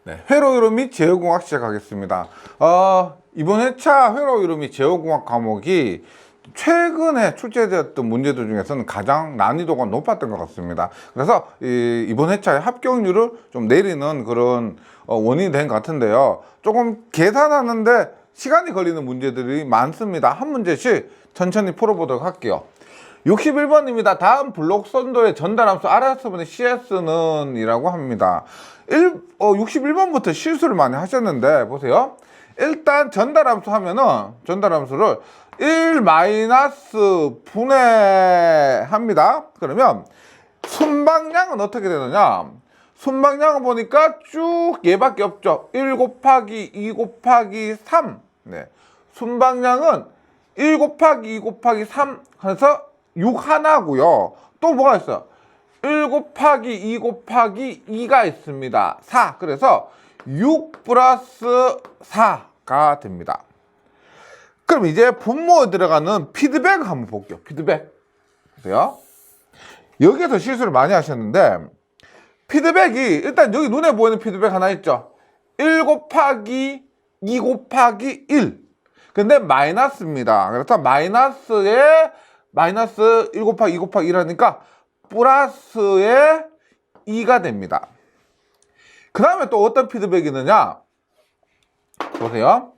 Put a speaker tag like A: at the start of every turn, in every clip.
A: 네, 회로 이론 및 제어공학 시작하겠습니다. 이번 회차 회로 이론 및 제어공학 과목이 최근에 출제되었던 문제들 중에서는 가장 난이도가 높았던 것 같습니다. 그래서 이번 회차의 합격률을 좀 내리는 그런 원인이 된 것 같은데요. 조금 계산하는데 시간이 걸리는 문제들이 많습니다. 한 문제씩 천천히 풀어보도록 할게요. 61번입니다. 다음 블록 선도의 전달함수 RS분의 CS는 이라고 합니다. 61번부터 실수를 많이 하셨는데 보세요. 일단 전달함수 하면은 전달함수를 1 마이너스 분해합니다. 그러면 순방량은 어떻게 되느냐? 순방량을 보니까 쭉 얘밖에 없죠. 1 곱하기 2 곱하기 3. 네. 순방량은 1 곱하기 2 곱하기 3 해서 6 하나고요. 또 뭐가 있어요? 1 곱하기 2 곱하기 2가 있습니다. 4. 그래서 6 플러스 4가 됩니다. 그럼 이제 분모에 들어가는 피드백을 한번 볼게요. 피드백. 보세요. 여기에서 실수를 많이 하셨는데 피드백이 일단 여기 눈에 보이는 피드백 하나 있죠. 1 곱하기 2 곱하기 1. 근데 마이너스입니다. 그래서 마이너스에 마이너스 1 곱하기 2 곱하기 1 하니까 플러스에 2가 됩니다. 그 다음에 또 어떤 피드백이 있느냐? 보세요.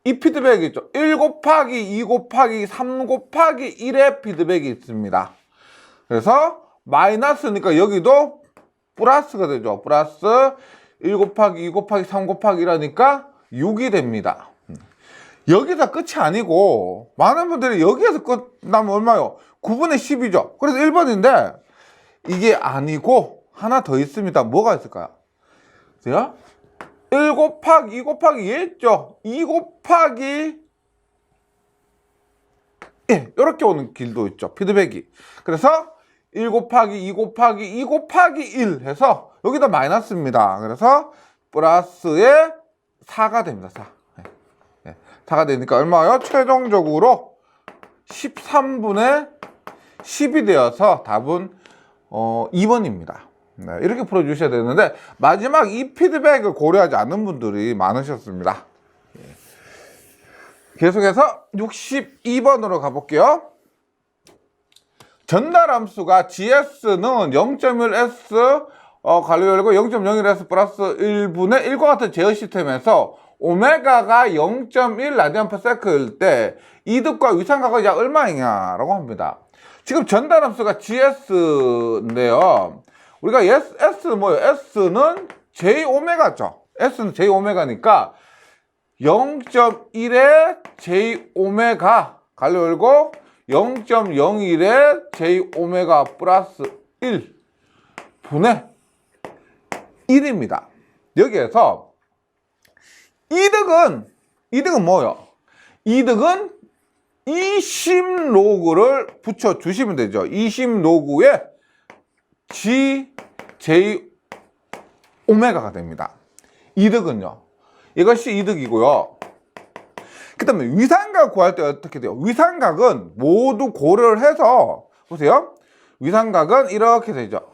A: 이 피드백이 있죠. 1 곱하기 2 곱하기 3 곱하기 1의 피드백이 있습니다. 그래서 마이너스니까 여기도 플러스가 되죠. 플러스 1 곱하기 2 곱하기 3 곱하기 1하니까 6이 됩니다. 여기서 끝이 아니고 많은 분들이 여기에서 끝나면 얼마요? 9분의 10이죠. 그래서 1번인데 이게 아니고 하나 더 있습니다. 뭐가 있을까요? 보세요. 1 곱하기 2 곱하기 얘 있죠. 2 곱하기 이렇게 오는 길도 있죠. 피드백이. 그래서 1 곱하기 2 곱하기 2 곱하기 1 해서 여기다 마이너스입니다. 그래서 플러스에 4가 됩니다. 4. 4가 되니까 얼마요? 최종적으로 13분의 10이 되어서 답은 2번입니다. 네, 이렇게 풀어주셔야 되는데 마지막 이 피드백을 고려하지 않는 분들이 많으셨습니다. 계속해서 62번으로 가볼게요. 전달함수가 GS는 0.1S 가로 열고 0.01S 플러스 1분의 1과 같은 제어 시스템에서 오메가가 0.1 라디안 퍼 세크일 때 이득과 위상각은 약 얼마이냐라고 합니다. 지금 전달함수가 GS인데요. 우리가 S는 뭐예요? S는 J오메가죠. S는 J오메가니까 0.1의 J오메가 가로 열고 0.01의 J오메가 플러스 1 분의 1입니다. 여기에서 이득은 뭐예요? 이득은 20로그를 붙여주시면 되죠. 20로그에 J 오메가가 됩니다. 이득은요. 이것이 이득이고요. 그 다음에 위상각 구할 때 어떻게 돼요? 위상각은 모두 고려를 해서 보세요. 위상각은 이렇게 되죠.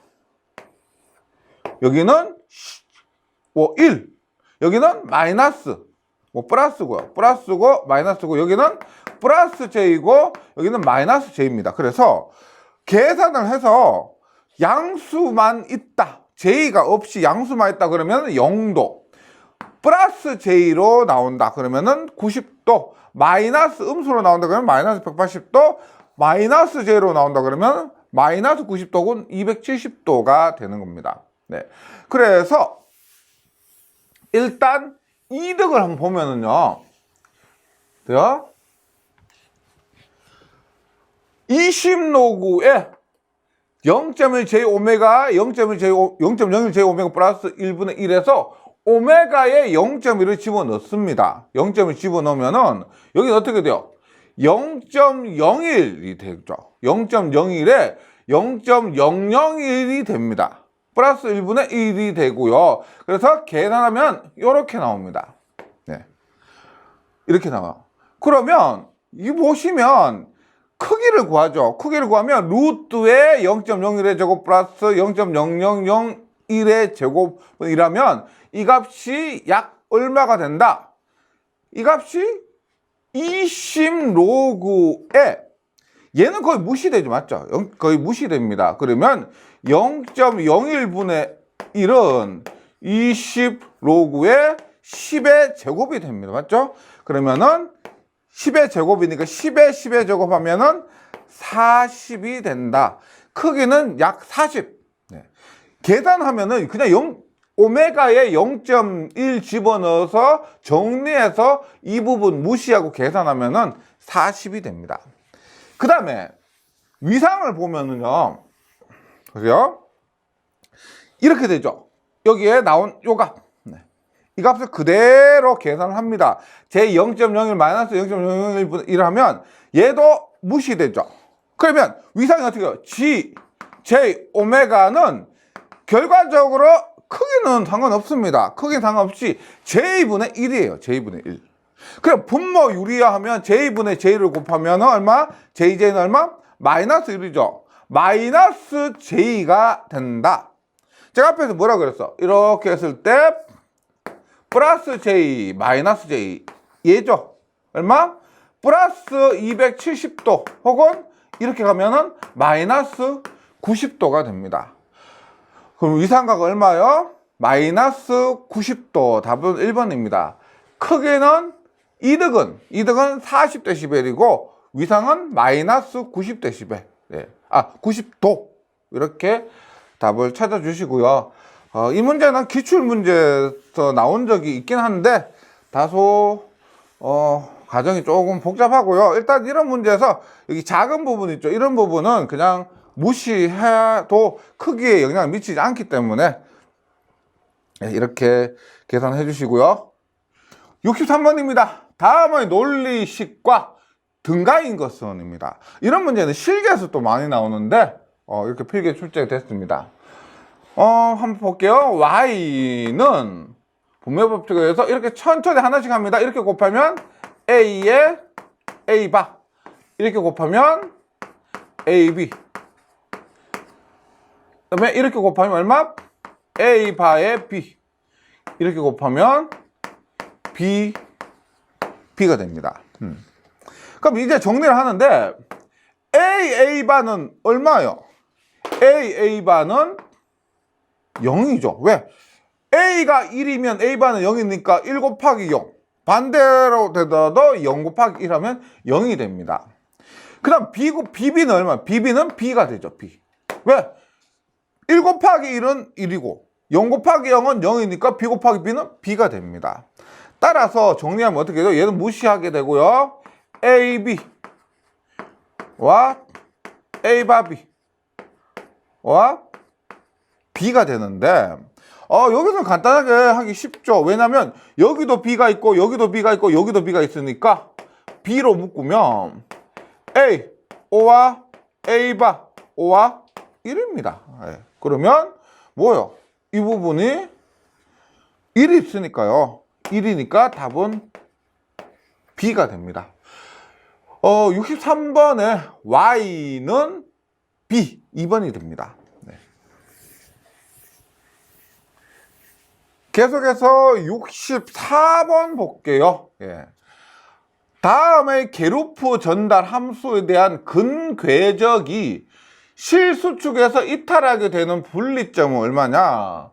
A: 여기는 1, 여기는 마이너스, 플러스고요. 플러스고 마이너스고 여기는 플러스 J이고 여기는 마이너스 J입니다. 그래서 계산을 해서 양수만 있다. J가 없이 양수만 있다 그러면 0도. 플러스 J로 나온다 그러면은 90도. 마이너스 음수로 나온다 그러면 마이너스 180도. 마이너스 J로 나온다 그러면 마이너스 90도군 270도가 되는 겁니다. 네. 그래서 일단 이득을 한번 보면은요. 돼요? 20로그에 0.1j 오메가 0.01j 오메가 플러스 1분의 1에서 오메가에 0.1을 집어넣습니다. 0.1 집어넣으면은 여기 어떻게 돼요? 0.01이 되죠. 0.01에 0.001이 됩니다. 플러스 1분의 1이 되고요. 그래서 계산하면 이렇게 나옵니다. 네. 이렇게 나와요. 그러면 이 보시면 크기를 구하죠. 크기를 구하면 루트의 0.01의 제곱 플러스 0.0001의 제곱이라면 이 값이 약 얼마가 된다? 이 값이 20 로그에 얘는 거의 무시되죠. 맞죠? 거의 무시됩니다. 그러면 0.01분의 1은 20 로그에 10의 제곱이 됩니다. 맞죠? 그러면은 10의 제곱이니까 10의 10의 제곱하면은 40이 된다. 크기는 약 40. 네. 계산하면은 그냥 오메가에 0.1 집어넣어서 정리해서 이 부분 무시하고 계산하면은 40이 됩니다. 그 다음에 위상을 보면은요, 그죠? 이렇게 되죠. 여기에 나온 요 값. 네. 이 값을 그대로 계산을 합니다. 제 0.01 마이너스 0.001 하면 얘도 무시되죠. 그러면 위상이 어떻게 해요? J, 오메가는 결과적으로 크기는 상관없습니다. 크기는 상관없이 J분의 1이에요. J분의 1. 그럼 분모 유리화 하면 J분의 J를 곱하면 얼마? JJ는 얼마? 마이너스 1이죠. 마이너스 J가 된다. 제가 앞에서 뭐라 그랬어? 이렇게 했을 때 플러스 J, 마이너스 J 얘죠. 얼마? 플러스 270도 혹은 이렇게 가면은 마이너스 90도가 됩니다. 그럼 위상각 얼마요? 마이너스 90도. 답은 1번입니다. 크기는 이득은 40데시벨이고 위상은 마이너스 90데시벨. 네. 90도. 이렇게 답을 찾아주시고요. 이 문제는 기출문제에서 나온 적이 있긴 한데 다소 과정이 조금 복잡하고요. 일단 이런 문제에서 여기 작은 부분 있죠. 이런 부분은 그냥 무시해도 크기에 영향을 미치지 않기 때문에 이렇게 계산해 주시고요. 63번입니다. 다음의 논리식과 등가인 것은입니다. 이런 문제는 실기에서 또 많이 나오는데 이렇게 필기에 출제됐습니다. 한번 볼게요. y는 분모법칙에 의해서 이렇게 천천히 하나씩 합니다. 이렇게 곱하면 a에 a바, 이렇게 곱하면 ab, 그다음에 이렇게 곱하면 얼마? a바에 b, 이렇게 곱하면 b가 됩니다. 그럼 이제 정리를 하는데 a바는 얼마예요? a바는 0이죠. 왜? a가 1이면 a바는 0이니까 1 곱하기 0. 반대로 되더라도 0 곱하기 1 하면 0이 됩니다. 그 다음 b는 얼마? b는 b가 되죠. b. 왜? 1 곱하기 1은 1이고 0 곱하기 0은 0이니까 b 곱하기 b는 b가 됩니다. 따라서 정리하면 어떻게 돼요? 얘는 무시하게 되고요. ab와 a바 b와 b가 되는데 여기서 간단하게 하기 쉽죠. 왜냐면 여기도 b가 있고 여기도 b가 있고 여기도 b가 있으니까 b로 묶으면 a, o와 a바, o와 1입니다. 네. 그러면 뭐요? 이 부분이 1이 있으니까요. 1이니까 답은 b가 됩니다. 63번에 y는 b, 2번이 됩니다. 네. 계속해서 64번 볼게요. 예. 다음에 게루프 전달 함수에 대한 근궤적이 실수축에서 이탈하게 되는 분리점은 얼마냐?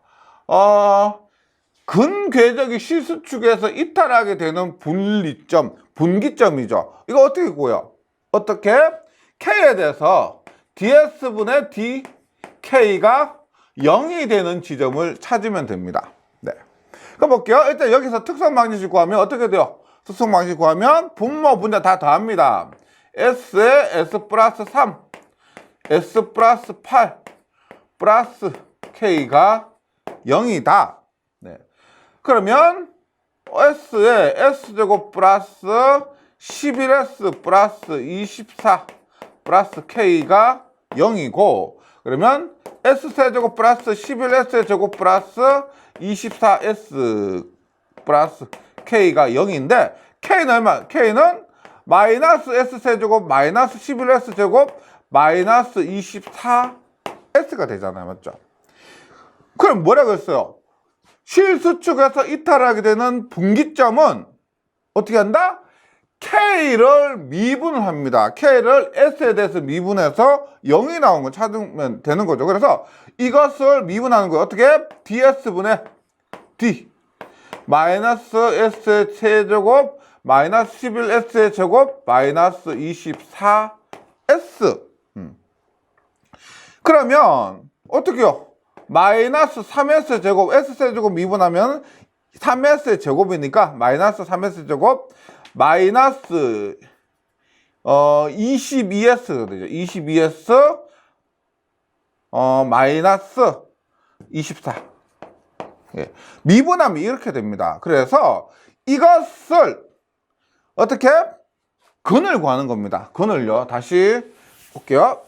A: 근궤적이 실수축에서 이탈하게 되는 분리점, 분기점이죠. 이거 어떻게 구해요? 어떻게? K에 대해서 ds분의 dK가 0이 되는 지점을 찾으면 됩니다. 네. 그럼 볼게요. 일단 여기서 특성 방정식 구하면 어떻게 돼요? 특성 방정식 구하면 분모 분자 다 더합니다. S에 S 플러스 3, S 플러스 8, 플러스 K가 0이다. 네. 그러면 S에 S제곱 플러스 11S 플러스 24 플러스 K가 0이고, 그러면 S세제곱 플러스 11S제곱 플러스 24S 플러스 K가 0인데, K는 얼마? K는 마이너스 S세제곱 마이너스 11S제곱 마이너스 24S가 되잖아요. 맞죠? 그럼 뭐라고 했어요? 실수축에서 이탈하게 되는 분기점은 어떻게 한다? K를 미분을 합니다. K를 S에 대해서 미분해서 0이 나온 거 찾으면 되는 거죠. 그래서 이것을 미분하는 거예요. 어떻게? DS분의 D 마이너스 S의 세제곱 마이너스 11S의 제곱 마이너스 24S 그러면 어떻게요? 마이너스 3S 제곱 S세제곱 미분하면 3S의 제곱이니까 마이너스 3S 제곱 마이너스 22S가 되죠. 22S 마이너스 24 예. 미분하면 이렇게 됩니다. 그래서 이것을 어떻게? 근을 구하는 겁니다. 근을요. 다시 볼게요.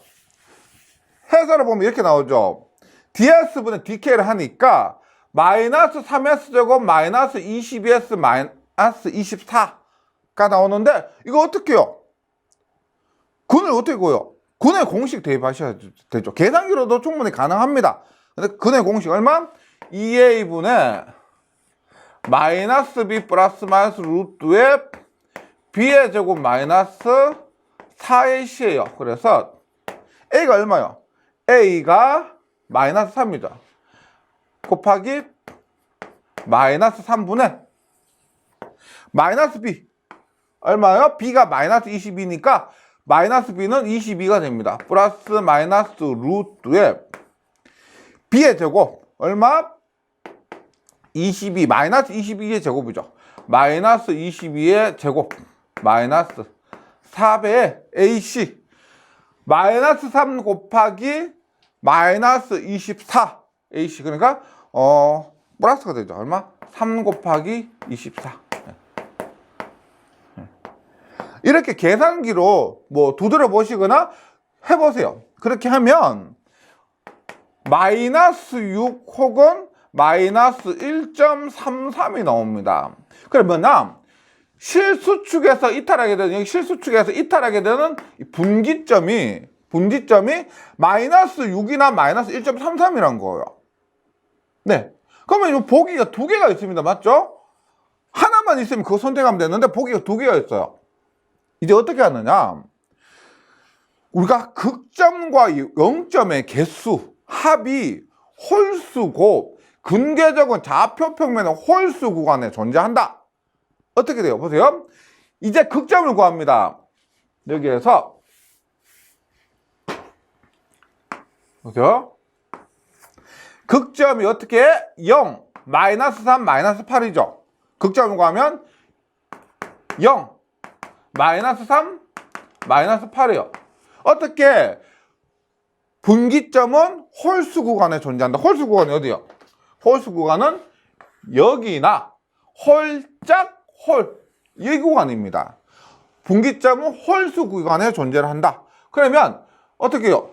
A: 해설을 보면 이렇게 나오죠. DS분의 DK를 하니까 마이너스 3S제곱 마이너스 22S 마이너스 24가 나오는데 이거 어떻게 해요? 근을 어떻게 구해요? 근의 공식 대입하셔야 되죠. 계산기로도 충분히 가능합니다. 근데 근의 공식 얼마? 2A분의 마이너스 B 플러스 마이너스 루트의 B의 제곱 마이너스 4AC예요. 그래서 A가 얼마요? A가 마이너스 3이죠. 곱하기 마이너스 3분의 마이너스 B 얼마요? B가 마이너스 22니까 마이너스 B는 22가 됩니다. 플러스 마이너스 루트의 B의 제곱 얼마? 22 마이너스 22의 제곱이죠. 마이너스 22의 제곱 마이너스 4배의 AC 마이너스 3 곱하기 마이너스 24 AC 그러니까 플러스가 되죠. 얼마? 3 곱하기 24 이렇게 계산기로 뭐 두드려 보시거나 해보세요. 그렇게 하면 마이너스 6 혹은 마이너스 1.33이 나옵니다. 그러면 실수축에서 이탈하게 되는 여기 실수축에서 이탈하게 되는 분기점이 마이너스 6이나 마이너스 1.33이란 거예요. 네. 그러면 이 보기가 두 개가 있습니다. 맞죠? 하나만 있으면 그거 선택하면 되는데 보기가 두 개가 있어요. 이제 어떻게 하느냐? 우리가 극점과 0점의 개수, 합이 홀수고 근계적은 좌표 평면의 홀수 구간에 존재한다. 어떻게 돼요? 보세요. 이제 극점을 구합니다. 여기에서 보세요. 극점이 어떻게 해? 0, 마이너스 3, 마이너스 8이죠. 극점을 구하면 0, 마이너스 3, 마이너스 8이에요. 어떻게? 분기점은 홀수 구간에 존재한다. 홀수 구간이 어디요? 홀수 구간은 여기나 홀짝 홀 이 구간입니다. 분기점은 홀수 구간에 존재를 한다. 그러면 어떻게 해요?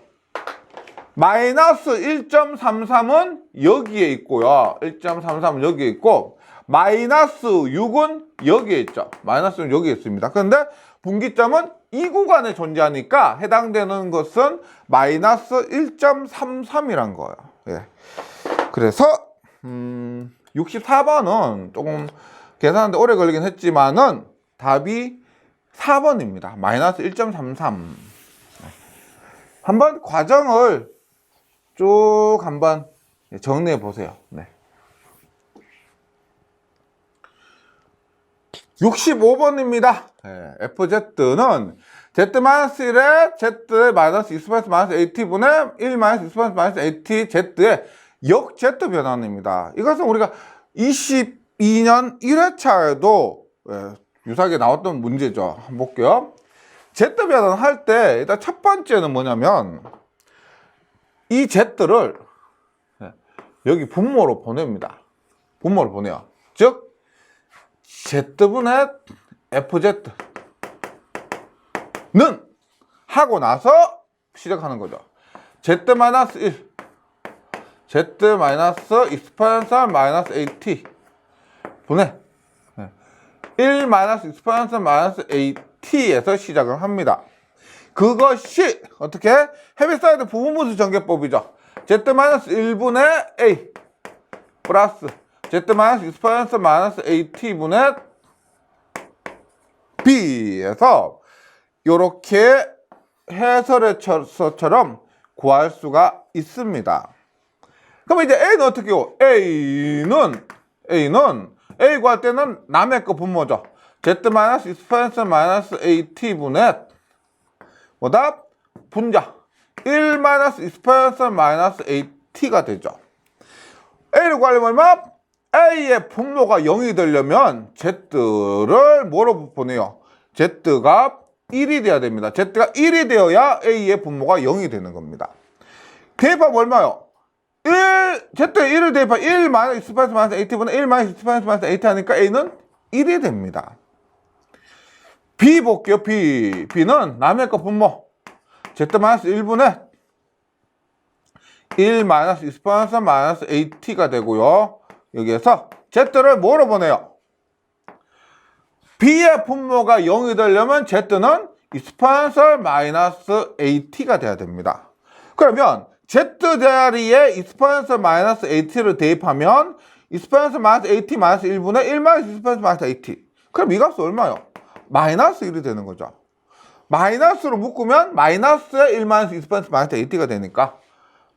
A: 마이너스 1.33은 여기에 있고요. 1.33은 여기에 있고 마이너스 6은 여기에 있죠. 마이너스 6은 여기에 있습니다. 그런데 분기점은 이 구간에 존재하니까 해당되는 것은 마이너스 1.33이란 거예요. 예. 그래서 64번은 조금 계산하는데 오래 걸리긴 했지만은 답이 4번입니다. 마이너스 1.33. 한번 과정을 쭉 한번 정리해 보세요. 네. 65번입니다. 네. FZ는 Z-1의 Z의 마이너스 익스프레스 마이너스 AT분의 1 마이너스 익스프레스 마이너스 AT Z의 역 Z 변환입니다. 이것은 우리가 22년 1회차에도 유사하게 나왔던 문제죠. 한번 볼게요. Z 변환 할 때 일단 첫 번째는 뭐냐면 이 Z를 여기 분모로 보냅니다. 분모로 보내요. 즉 Z분의 FZ는 하고 나서 시작하는 거죠. Z-1 Z- 익스포넨셜 마이너스 AT 분의 1 마이너스 익스포넨셜 마이너스 AT에서 시작을 합니다. 그것이 어떻게? 헤비사이드 부분분수 전개법이죠. Z-1분의 A 플러스 Z 마이너스 익스포넨셜 마이너스 AT분의 B에서 이렇게 해설에서처럼 구할 수가 있습니다. 그럼 이제 A는 어떻게 해요? A는 A 구할 때는 남의 거 분모죠. Z 마이너스 익스포넨셜 마이너스 AT분의 뭐다? 분자 1 마이너스 익스포넨셜 마이너스 AT가 되죠. A를 구하려면 얼마? A의 분모가 0이 되려면 Z를 뭐로 보내요? Z가 1이 돼야 됩니다. Z가 1이 되어야 A의 분모가 0이 되는 겁니다. 대입하면 얼마요? Z에 1을 대입하면 1 마이너스 익스포넨셜 마이너스 AT분의 1 마이너스 익스포넨셜 마이너스 AT 하니까 A는 1이 됩니다. B 볼게요. B는 남의 거 분모 Z 마이너스 1분의 1 마이너스 익스포넨셜 마이너스 AT가 되고요. 여기에서 Z를 뭐로 보내요? B의 분모가 0이 되려면 Z는 익스포넨셜 마이너스 AT가 돼야 됩니다. 그러면 Z 자리에 익스포넨셜 마이너스 AT를 대입하면 익스포넨셜 마이너스 AT 마이너스 1분의 1 마이너스 익스포넨셜 마이너스 AT. 그럼 이 값은 얼마요? 마이너스 1이 되는 거죠. 마이너스로 묶으면 마이너스의 1 마이너스 익스포넨셜 마이너스 AT가 되니까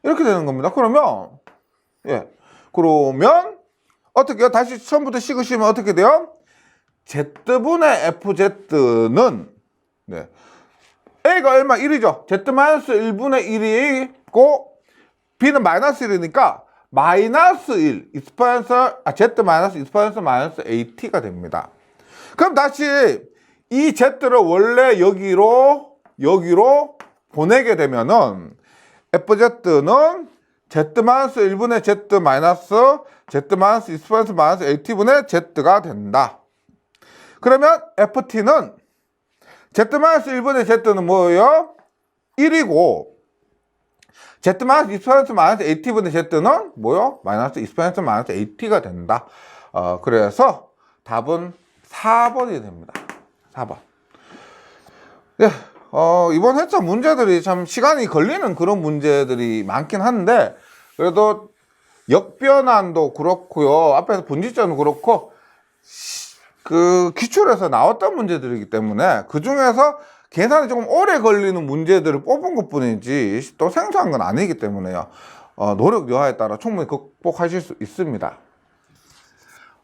A: 이렇게 되는 겁니다. 그러면 어떻게 해요? 다시 처음부터 식으시면 어떻게 돼요? Z분의 FZ는 A가 얼마? 1이죠. Z 마이너스 1분의 1이 있고 B는 마이너스 1이니까 마이너스 1 Z 마이너스 익스포넨셜 마이너스 AT가 됩니다. 그럼 다시 이 Z를 원래 여기로 보내게 되면은 FZ는 Z 마이너스 1분의 Z 마이너스 익스포넨셜 마이너스 AT분의 Z가 된다. 그러면 FT는 Z 마이너스 1분의 Z는 뭐예요? 1이고 Z 마이너스 익스포넨셜 마이너스 AT분의 Z는 뭐요? 마이너스 익스포넨셜 마이너스 AT가 된다. 그래서 답은 4번이 됩니다. 4번. 이번 회차 문제들이 참 시간이 걸리는 그런 문제들이 많긴 한데 그래도 역변환도 그렇고요. 앞에서 분지점도 그렇고 그 기출에서 나왔던 문제들이기 때문에 그 중에서 계산이 조금 오래 걸리는 문제들을 뽑은 것 뿐이지 또 생소한 건 아니기 때문에요. 노력 여하에 따라 충분히 극복하실 수 있습니다.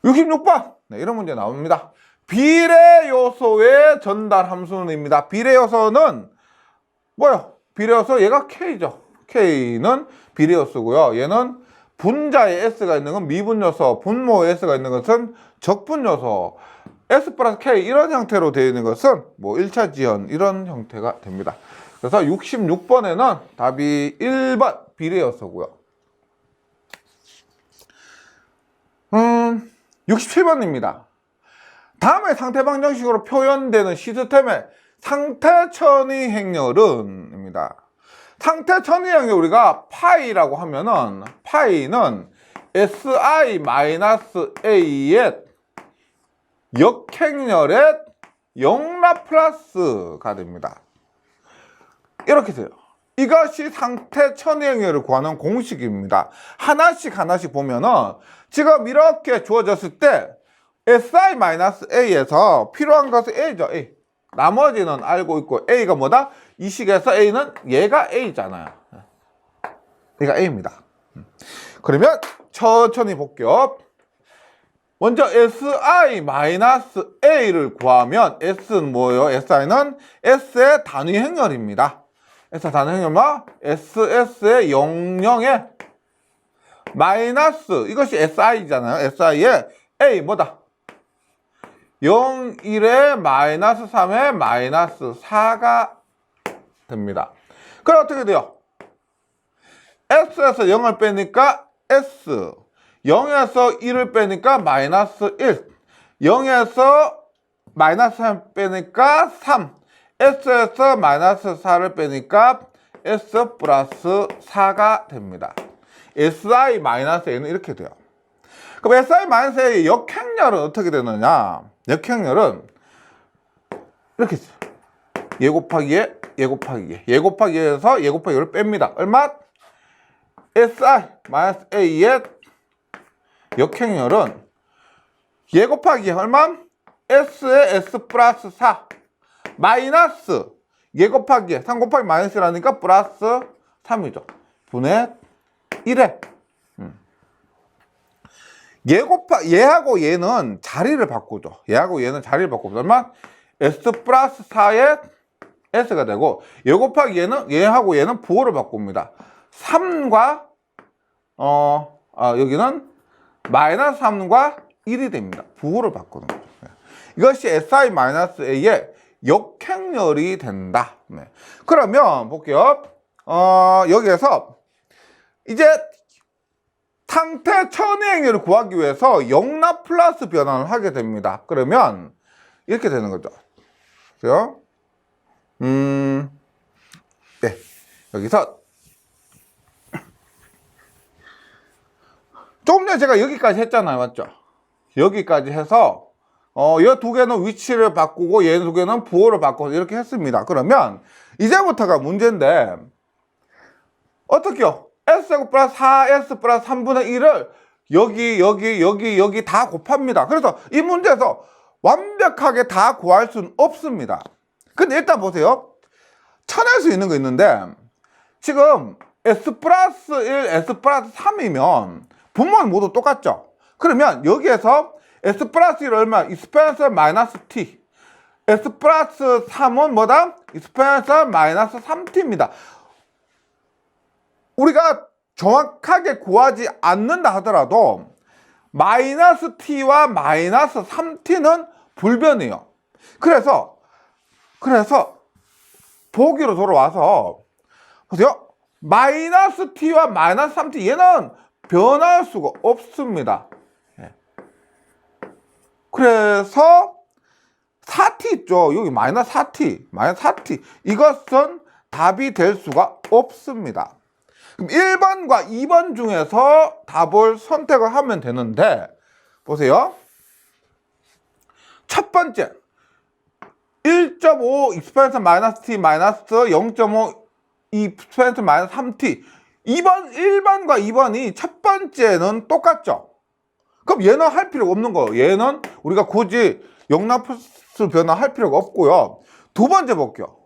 A: 66번 이런 문제 나옵니다. 비례 요소의 전달 함수입니다. 비례 요소는 뭐요? 비례 요소 얘가 K죠. K는 비례 요소고요. 얘는 분자에 S가 있는 건 미분 요소, 분모에 S가 있는 것은 적분 요소. S 플러스 K 이런 형태로 되어 있는 것은 뭐 1차 지연 이런 형태가 됩니다. 그래서 66번에는 답이 1번 비례 요소고요. 67번입니다. 다음의 상태방 정식으로 표현되는 시스템의 상태 천위 행렬은입니다. 상태 천위 행렬 우리가 파이라고 하면은 파이는 Si-A의 역행렬의 0라플라스가 됩니다. 이렇게 돼요. 이것이 상태 천위 행렬을 구하는 공식입니다. 하나씩 보면은 지금 이렇게 주어졌을 때 Si-A에서 필요한 것은 A죠. A. 나머지는 알고 있고 A가 뭐다? 이 식에서 A는 얘가 A잖아요. 얘가 A입니다. 그러면 천천히 볼게요. 먼저 Si-A를 구하면 S는 뭐예요? Si는 S의 단위 행렬입니다. S 단위 행렬은 SS의 00의 마이너스 이것이 SI잖아요. SI의 A 뭐다? 0, 1에 마이너스 3에 마이너스 4가 됩니다. 그럼 어떻게 돼요? S에서 0을 빼니까 S 0에서 1을 빼니까 마이너스 1 0에서 마이너스 3 빼니까 3 S에서 마이너스 4를 빼니까 S 플러스 4가 됩니다. Si-A는 이렇게 돼요. 그럼 Si-A의 역행렬은 어떻게 되느냐? 역행렬은 이렇게 있어요. 얘 곱하기 얘, 얘 곱하기 얘. 얘 곱하기 얘에서 얘 곱하기 얘를 뺍니다. 얼마? Si-A의 역행렬은 얘 곱하기 얼마? S에 S 플러스 4 마이너스 얘 곱하기 3 곱하기 마이너스라니까 플러스 3이죠. 분의 1에 얘하고 얘는 자리를 바꾸죠. 얘하고 얘는 자리를 바꾸죠. 얼마? S 플러스 4에 S가 되고 얘 곱하기 얘하고 얘는 부호를 바꿉니다. 3과 여기는 마이너스 3과 1이 됩니다. 부호를 바꾸는 거죠. 이것이 Si-A의 역행렬이 된다. 네. 그러면 볼게요. 여기에서 이제 상태 천이행렬을 구하기 위해서 영라플러스 변환을 하게 됩니다. 그러면 이렇게 되는 거죠. 그래서 네. 여기서 조금 전에 제가 여기까지 했잖아요. 맞죠? 여기까지 해서 이 두 개는 위치를 바꾸고 얘 두 개는 부호를 바꿔서 이렇게 했습니다. 그러면 이제부터가 문제인데 어떻게요? S제곱 플러스 4S 플러스 3분의 1을 여기 다 곱합니다. 그래서 이 문제에서 완벽하게 다 구할 수는 없습니다. 근데 일단 보세요. 쳐낼 수 있는 거 있는데 지금 S 플러스 1, S 플러스 3이면 분모는 모두 똑같죠? 그러면 여기에서 S 플러스 1 얼마? 익스펜스 마이너스 T. S 플러스 3은 뭐다? 익스펜스 마이너스 3T입니다. 우리가 정확하게 구하지 않는다 하더라도 마이너스 T와 마이너스 3T는 불변이에요. 그래서 보기로 돌아와서 보세요. 마이너스 T와 마이너스 3T 얘는 변할 수가 없습니다. 그래서 4T 있죠. 여기 마이너스 4T 이것은 답이 될 수가 없습니다. 그럼 1번과 2번 중에서 답을 선택을 하면 되는데 보세요. 첫 번째 1.5 익스펜스 마이너스 T 마이너스 0.5 익스펜스 마이너스 3T 1번과 2번이 첫 번째는 똑같죠. 그럼 얘는 할 필요가 없는 거예요. 얘는 우리가 굳이 영락플러스 변화할 필요가 없고요. 두 번째 볼게요.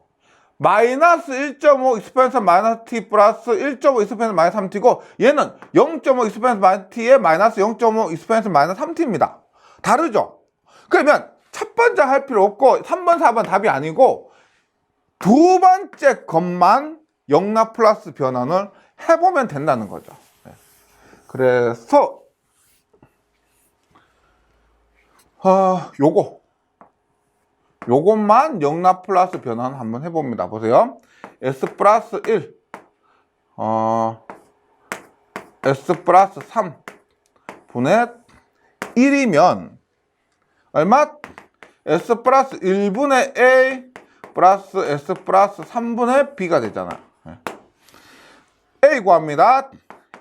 A: 마이너스 1.5 익스펜스 마이너스 T 플러스 1.5 익스펜스 마이너스 3T고 얘는 0.5 익스펜스 마이너스 T에 마이너스 0.5 익스펜스 마이너스 3T입니다. 다르죠? 그러면 첫 번째 할 필요 없고 3번, 4번 답이 아니고 두 번째 것만 영락플러스 변환을 해보면 된다는 거죠. 그래서 요것만 영락플러스 변환 한번 해봅니다. 보세요. S 플러스 1 S 플러스 3 분의 1이면 얼마? S 플러스 1분의 A 플러스 S 플러스 3분의 B가 되잖아요. A 구합니다.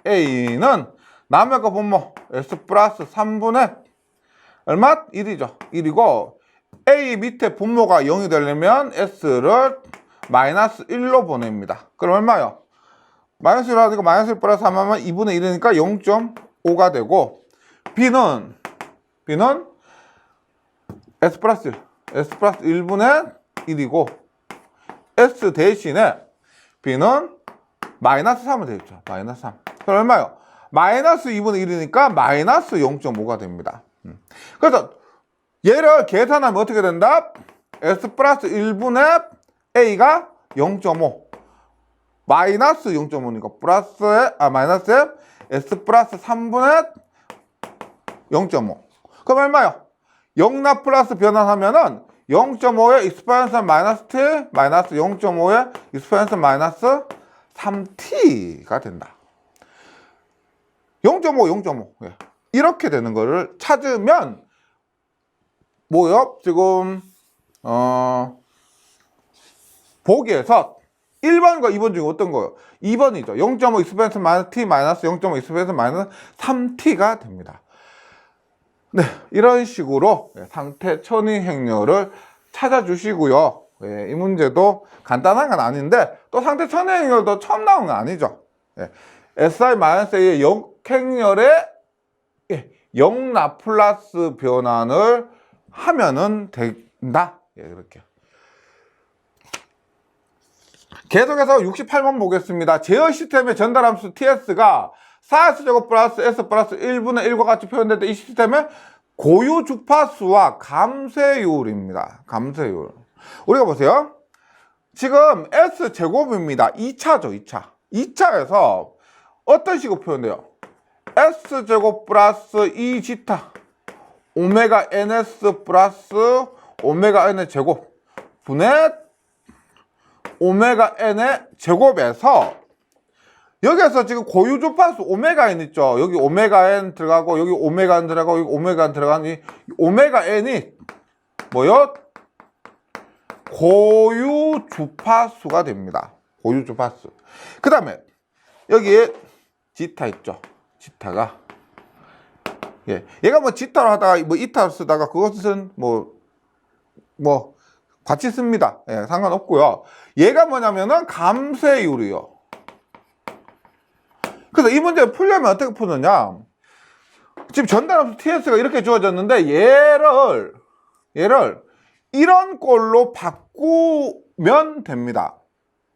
A: A는 남의 거 분모 S 플러스 3분의 얼마? 1이죠. 1이고 A 밑에 분모가 0이 되려면 S를 마이너스 1로 보냅니다. 그럼 얼마요? 마이너스 1로 하니까 마이너스 1 플러스 3하면 2분의 1이니까 0.5가 되고 B는 S 플러스 1분의 1이고 S 대신에 B는 마이너스 3을 되겠죠. 마이너스 3. 그럼 얼마요? 마이너스 2분의 1이니까 마이너스 0.5가 됩니다. 그래서 얘를 계산하면 어떻게 된다? S 플러스 1분의 A가 0.5 마이너스 0.5니까 마이너스에 S 플러스 3분의 0.5 그럼 얼마요? 영락플러스 변환하면은 0.5에 익스펜스 마이너스 T 마이너스 0.5에 익스펜스 마이너스 3T가 된다. 0.5 예. 이렇게 되는 거를 찾으면 뭐요? 지금 보기에서 1번과 2번 중에 어떤 거요? 2번이죠. 0.5 익스펜스 마이너스 T 마이너스 0.5 익스펜스 마이너스 3T가 됩니다. 네, 이런 식으로 상태 천이행렬을 찾아주시고요. 이 문제도 간단한 건 아닌데 또 상태 천이행렬도 처음 나온 건 아니죠. SI-A의 역행렬의 영 라플라스 변환을 하면은 된다. 예, 이렇게. 계속해서 68번 보겠습니다. 제어 시스템의 전달함수 TS가 4S제곱 플러스 S 플러스 1분의 1과 같이 표현될 때 이 시스템의 고유 주파수와 감쇄율입니다. 감쇄율. 우리가 보세요. 지금 S제곱입니다. 2차죠, 2차. 2차에서 어떤 식으로 표현돼요? S제곱 플러스 2지타 오메가 NS 플러스 오메가 N의 제곱 분의 오메가 N의 제곱에서 여기에서 지금 고유 주파수 오메가 N 있죠. 여기 오메가 N 들어가고 여기 오메가 N 들어가고 여기 오메가 N 들어가니 오메가 N이 뭐요? 고유 주파수가 됩니다. 고유 주파수. 그 다음에 여기에 지타 있죠. 지타가 예, 얘가 뭐 지타로 하다가 뭐 이타로 쓰다가 그것은 뭐 같이 씁니다. 예, 상관없고요. 얘가 뭐냐면은 감쇄율이요. 그래서 이 문제를 풀려면 어떻게 푸느냐? 지금 전달함수 TS가 이렇게 주어졌는데 얘를 이런 꼴로 바꾸면 됩니다.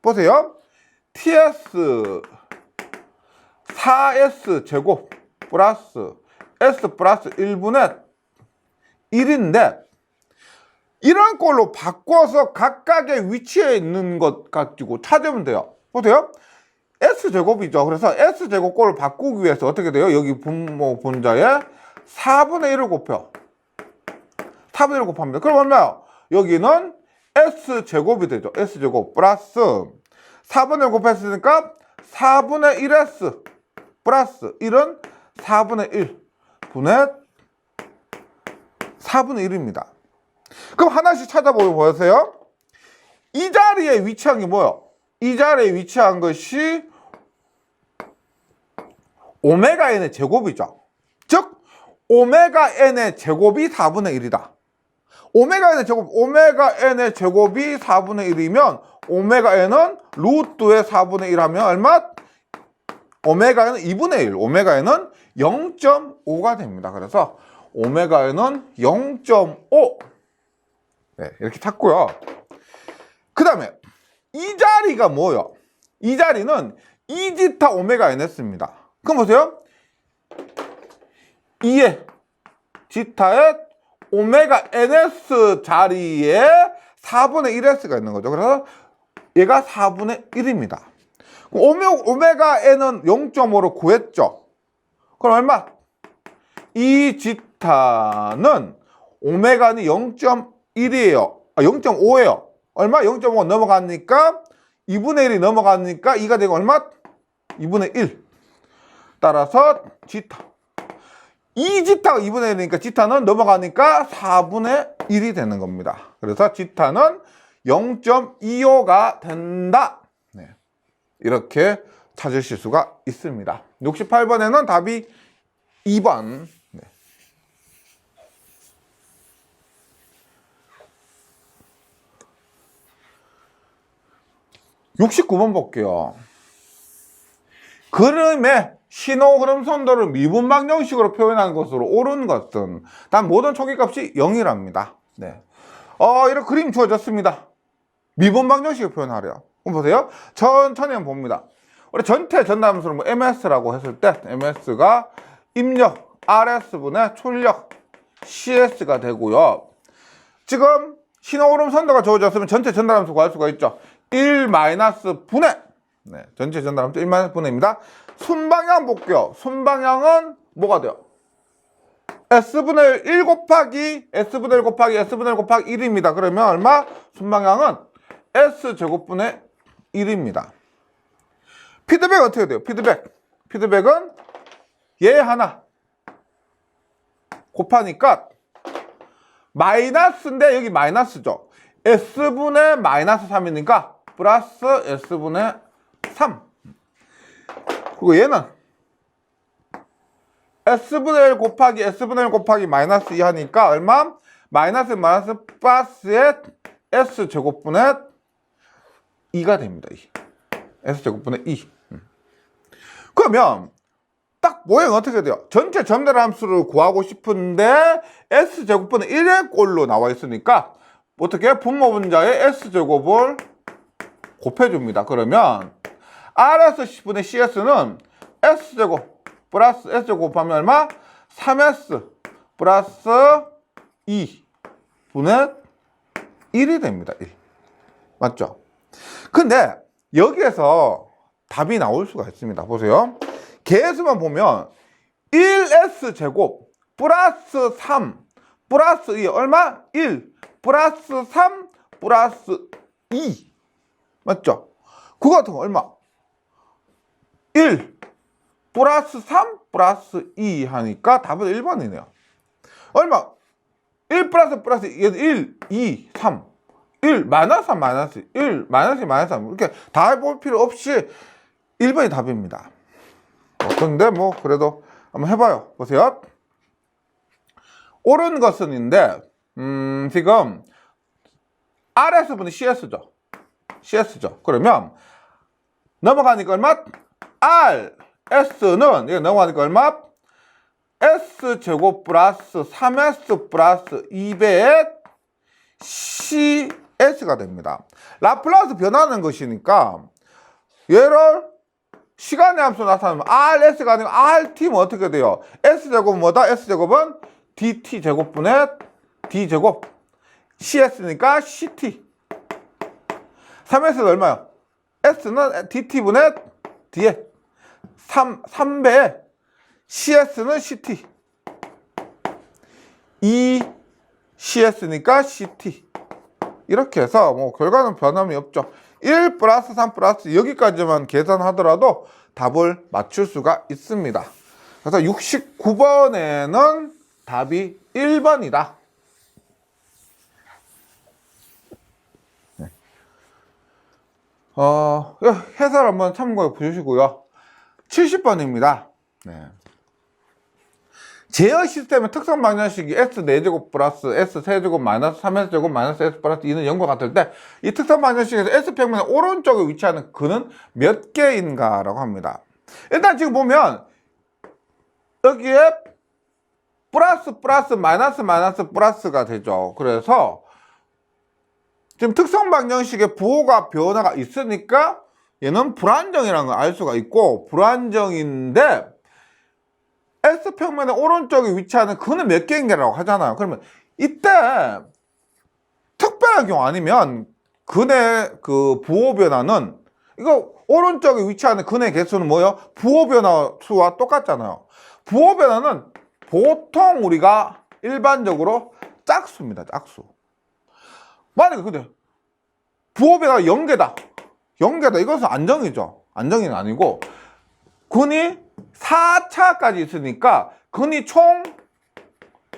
A: 보세요. TS 4S 제곱 플러스 S 플러스 1분의 1인데 이런 꼴로 바꿔서 각각의 위치에 있는 것 가지고 찾으면 돼요. 보세요. S제곱이죠. 그래서 S제곱 꼴을 바꾸기 위해서 어떻게 돼요? 여기 분모 분자에 4분의 1을 곱혀. 4분의 1을 곱합니다. 그럼 얼마요? 여기는 S제곱이 되죠. S제곱 플러스 4분의 1 곱했으니까 4분의 1S 플러스 1은 4분의 1 분의 4분의 1입니다. 그럼 하나씩 찾아보세요. 이 자리에 위치한 게 뭐예요? 이 자리에 위치한 것이 오메가 n의 제곱이죠. 즉 오메가 n의 제곱이 4분의 1이다. 오메가 n의 제곱이 4분의 1이면 오메가 n은 루트의 4분의 1 하면 얼마? 오메가 n은 2분의 1, 오메가 n은 0.5가 됩니다. 그래서 오메가 n은 0.5 네, 이렇게 찾고요. 그 다음에 이 자리가 뭐예요? 이 자리는 2지타 오메가 ns입니다. 그럼 보세요. 2의 지타의 오메가 ns 자리에 4분의 1s가 있는 거죠. 그래서 얘가 4분의 1입니다. 오메가 n은 0.5로 구했죠. 그럼 얼마? 이 지타는 오메가는 0.1이에요. 0.5예요. 얼마? 0.5가 넘어가니까 2분의 1이 넘어가니까 2가 되고 얼마? 2분의 1. 따라서 지타. 이 지타가 2분의 1이니까 지타는 넘어가니까 4분의 1이 되는 겁니다. 그래서 지타는 0.25가 된다. 네. 이렇게 찾으실 수가 있습니다. 68번에는 답이 2번. 네. 69번 볼게요. 그림의 신호 흐름 선도를 미분방 형식으로 표현한 것으로 옳은 것은 단 모든 초기값이 0이랍니다. 네. 이런 그림 주어졌습니다. 미분방 형식으로 표현하래요. 그럼 보세요. 천천히 한번 봅니다. 우리 전체 전달함수를 뭐 MS라고 했을 때 MS가 입력 RS분의 출력 CS가 되고요. 지금 신호 흐름 선도가 주어졌으면 전체 전달함수 구할 수가 있죠. 1-분의 네, 전체 전달함수 1-분의입니다. 순방향 볼게요. 순방향은 뭐가 돼요? S분의 1 곱하기 S분의 1 곱하기 S분의 1 곱하기 1입니다. 그러면 얼마? 순방향은 S제곱분의 1입니다. 피드백 어떻게 돼요? 피드백은 얘 하나 곱하니까 마이너스인데 여기 마이너스죠. S분의 마이너스 3이니까 플러스 S분의 3. 그리고 얘는 S분의 1 곱하기 S분의 1 곱하기 마이너스 2 하니까 얼마? 마이너스 플러스의 S제곱분의 2가 됩니다. 2. S제곱분의 2. 그러면 딱 모양이 어떻게 돼요? 전체 점대 함수를 구하고 싶은데 S제곱분은 1의 꼴로 나와 있으니까 어떻게 분모분자의 S제곱을 곱해줍니다. 그러면 RS 10분의 CS는 S제곱 플러스 S제곱 곱하면 얼마? 3S 플러스 2분의 1이 됩니다. 1. 맞죠? 근데 여기에서 답이 나올 수가 있습니다. 보세요. 계수만 보면 1S제곱 플러스 3 플러스 2 얼마? 1 플러스 3 플러스 2 맞죠? 그거 같은 거 얼마? 1 플러스 3 플러스 2 하니까 답은 1번이네요. 얼마? 1 플러스 1, 2, 3 1 마이너스 3 마이너스 1 마이너스 2 마이너스 3 이렇게 다 해볼 필요 없이 1번이 답입니다. 근데 뭐 그래도 한번 해봐요. 보세요. 옳은 것은인데 지금 RS분이 CS죠. CS죠. 그러면 넘어가니까 얼마? RS는 이거 넘어가니까 얼마? S제곱 플러스 3S 플러스 2배의 CS가 됩니다. 라플라스 변하는 것이니까 얘를 시간의 함수 나타나면 RS가 아니고 RT면 어떻게 돼요? S제곱은 뭐다? S제곱은 DT제곱분의 D제곱 CS니까 CT 3S는 얼마요? S는 DT분의 D에 3배에 CS는 CT 2CS니까 CT 이렇게 해서 뭐 결과는 변함이 없죠. 1 플러스 3 플러스 여기까지만 계산하더라도 답을 맞출 수가 있습니다. 그래서 69번에는 답이 1번이다. 네. 해설 한번 참고해 보시고요. 70번입니다. 네. 제어 시스템의 특성 방정식이 S4제곱 플러스 S3제곱 마이너스 3S제곱 마이너스 S 플러스 2는 0과 같을 때 이 특성 방정식에서 S평면의 오른쪽에 위치하는 근은 몇 개인가 라고 합니다. 일단 지금 보면 여기에 플러스 플러스 마이너스 마이너스 플러스가 되죠. 그래서 지금 특성 방정식에 부호가 변화가 있으니까 얘는 불안정이라는 걸 알 수가 있고 불안정인데 S평면의 오른쪽에 위치하는 근은 몇 개인가라고 하잖아요. 그러면 이때 특별한 경우 아니면 근의 그 부호 변화는 이거 오른쪽에 위치하는 근의 개수는 뭐예요? 부호 변화 수와 똑같잖아요. 부호 변화는 보통 우리가 일반적으로 짝수입니다. 짝수. 만약에 근데 부호 변화가 0개다. 0개다. 이것은 안정이죠. 안정이는 아니고 근이 4차까지 있으니까 근이 총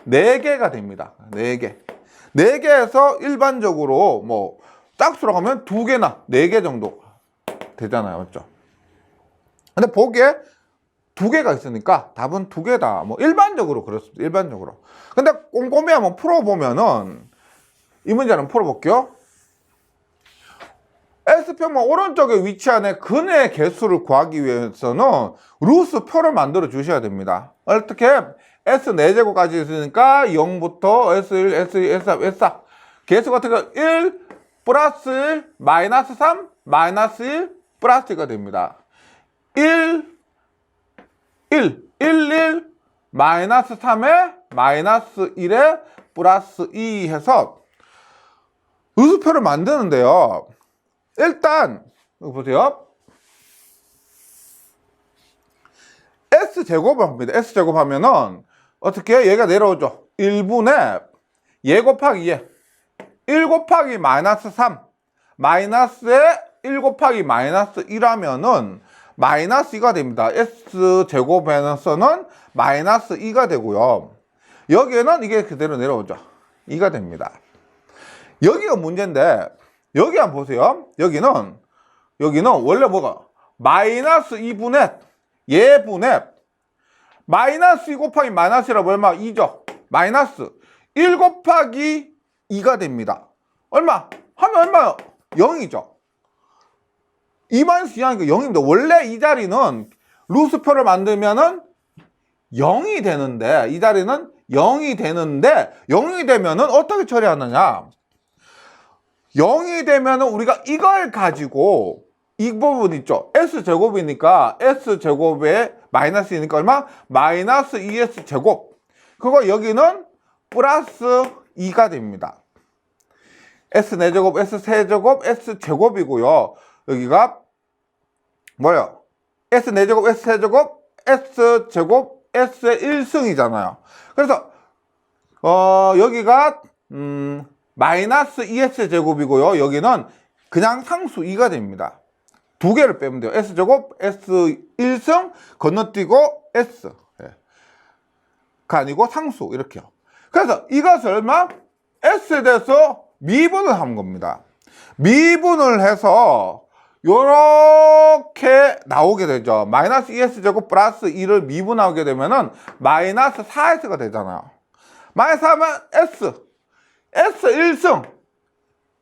A: 4개가 됩니다. 4개. 4개에서 일반적으로 뭐 짝수라고 하면 2개나 4개 정도 되잖아요. 맞죠? 근데 보기에 2개가 있으니까 답은 2개다. 뭐 일반적으로 그렇습니다. 일반적으로. 근데 꼼꼼히 한번 풀어보면은 이 문제는 풀어볼게요. S평면 오른쪽에 위치하는 근의 개수를 구하기 위해서는 루스표를 만들어 주셔야 됩니다. 어떻게? S 4제곱까지 있으니까 0부터 S1, S2, S3, S4 개수가 어떻게 1 플러스 1 마이너스 3 마이너스 1 플러스 1가 됩니다. 1 마이너스 3에 마이너스 1에 플러스 2 해서 루스표를 만드는데요. 일단 여기 보세요. S제곱을 합니다. S제곱 하면은 어떻게 얘가 내려오죠. 1분의 얘 곱하기 얘 1 곱하기 마이너스 3 마이너스에 1 곱하기 마이너스 1하면은 마이너스 2가 됩니다. S제곱에서는 마이너스 2가 되고요. 여기에는 이게 그대로 내려오죠. 2가 됩니다. 여기가 문제인데 여기 한번 보세요. 여기는 원래 뭐가 마이너스 2분의 얘분의 마이너스 2 곱하기 마이너스라고 얼마? 2죠. 마이너스 1 곱하기 2가 됩니다. 얼마? 하면 얼마요? 0이죠. 2 마이너스 2 하니까 0입니다. 원래 이 자리는 루스표를 만들면은 0이 되는데, 이 자리는 0이 되는데, 0이 되면은 어떻게 처리하느냐? 0이 되면은 우리가 이걸 가지고 이 부분 있죠. S제곱이니까 S제곱에 마이너스이니까 얼마? 마이너스 2S제곱. 그거 여기는 플러스 2가 됩니다. S4제곱, S3제곱, S제곱이고요. 여기가 뭐예요? S4제곱, S3제곱, S제곱, S의 1승이잖아요. 그래서 여기가 마이너스 2S제곱이고요. 여기는 그냥 상수 2가 됩니다. 두 개를 빼면 돼요. S제곱, S1승 건너뛰고 S가 아니고 상수 이렇게요. 그래서 이것을 얼마? S에 대해서 미분을 한 겁니다. 미분을 해서 요렇게 나오게 되죠. 마이너스 2S제곱 플러스 2를 미분하게 되면은 마이너스 4S가 되잖아요. 마이너스 하면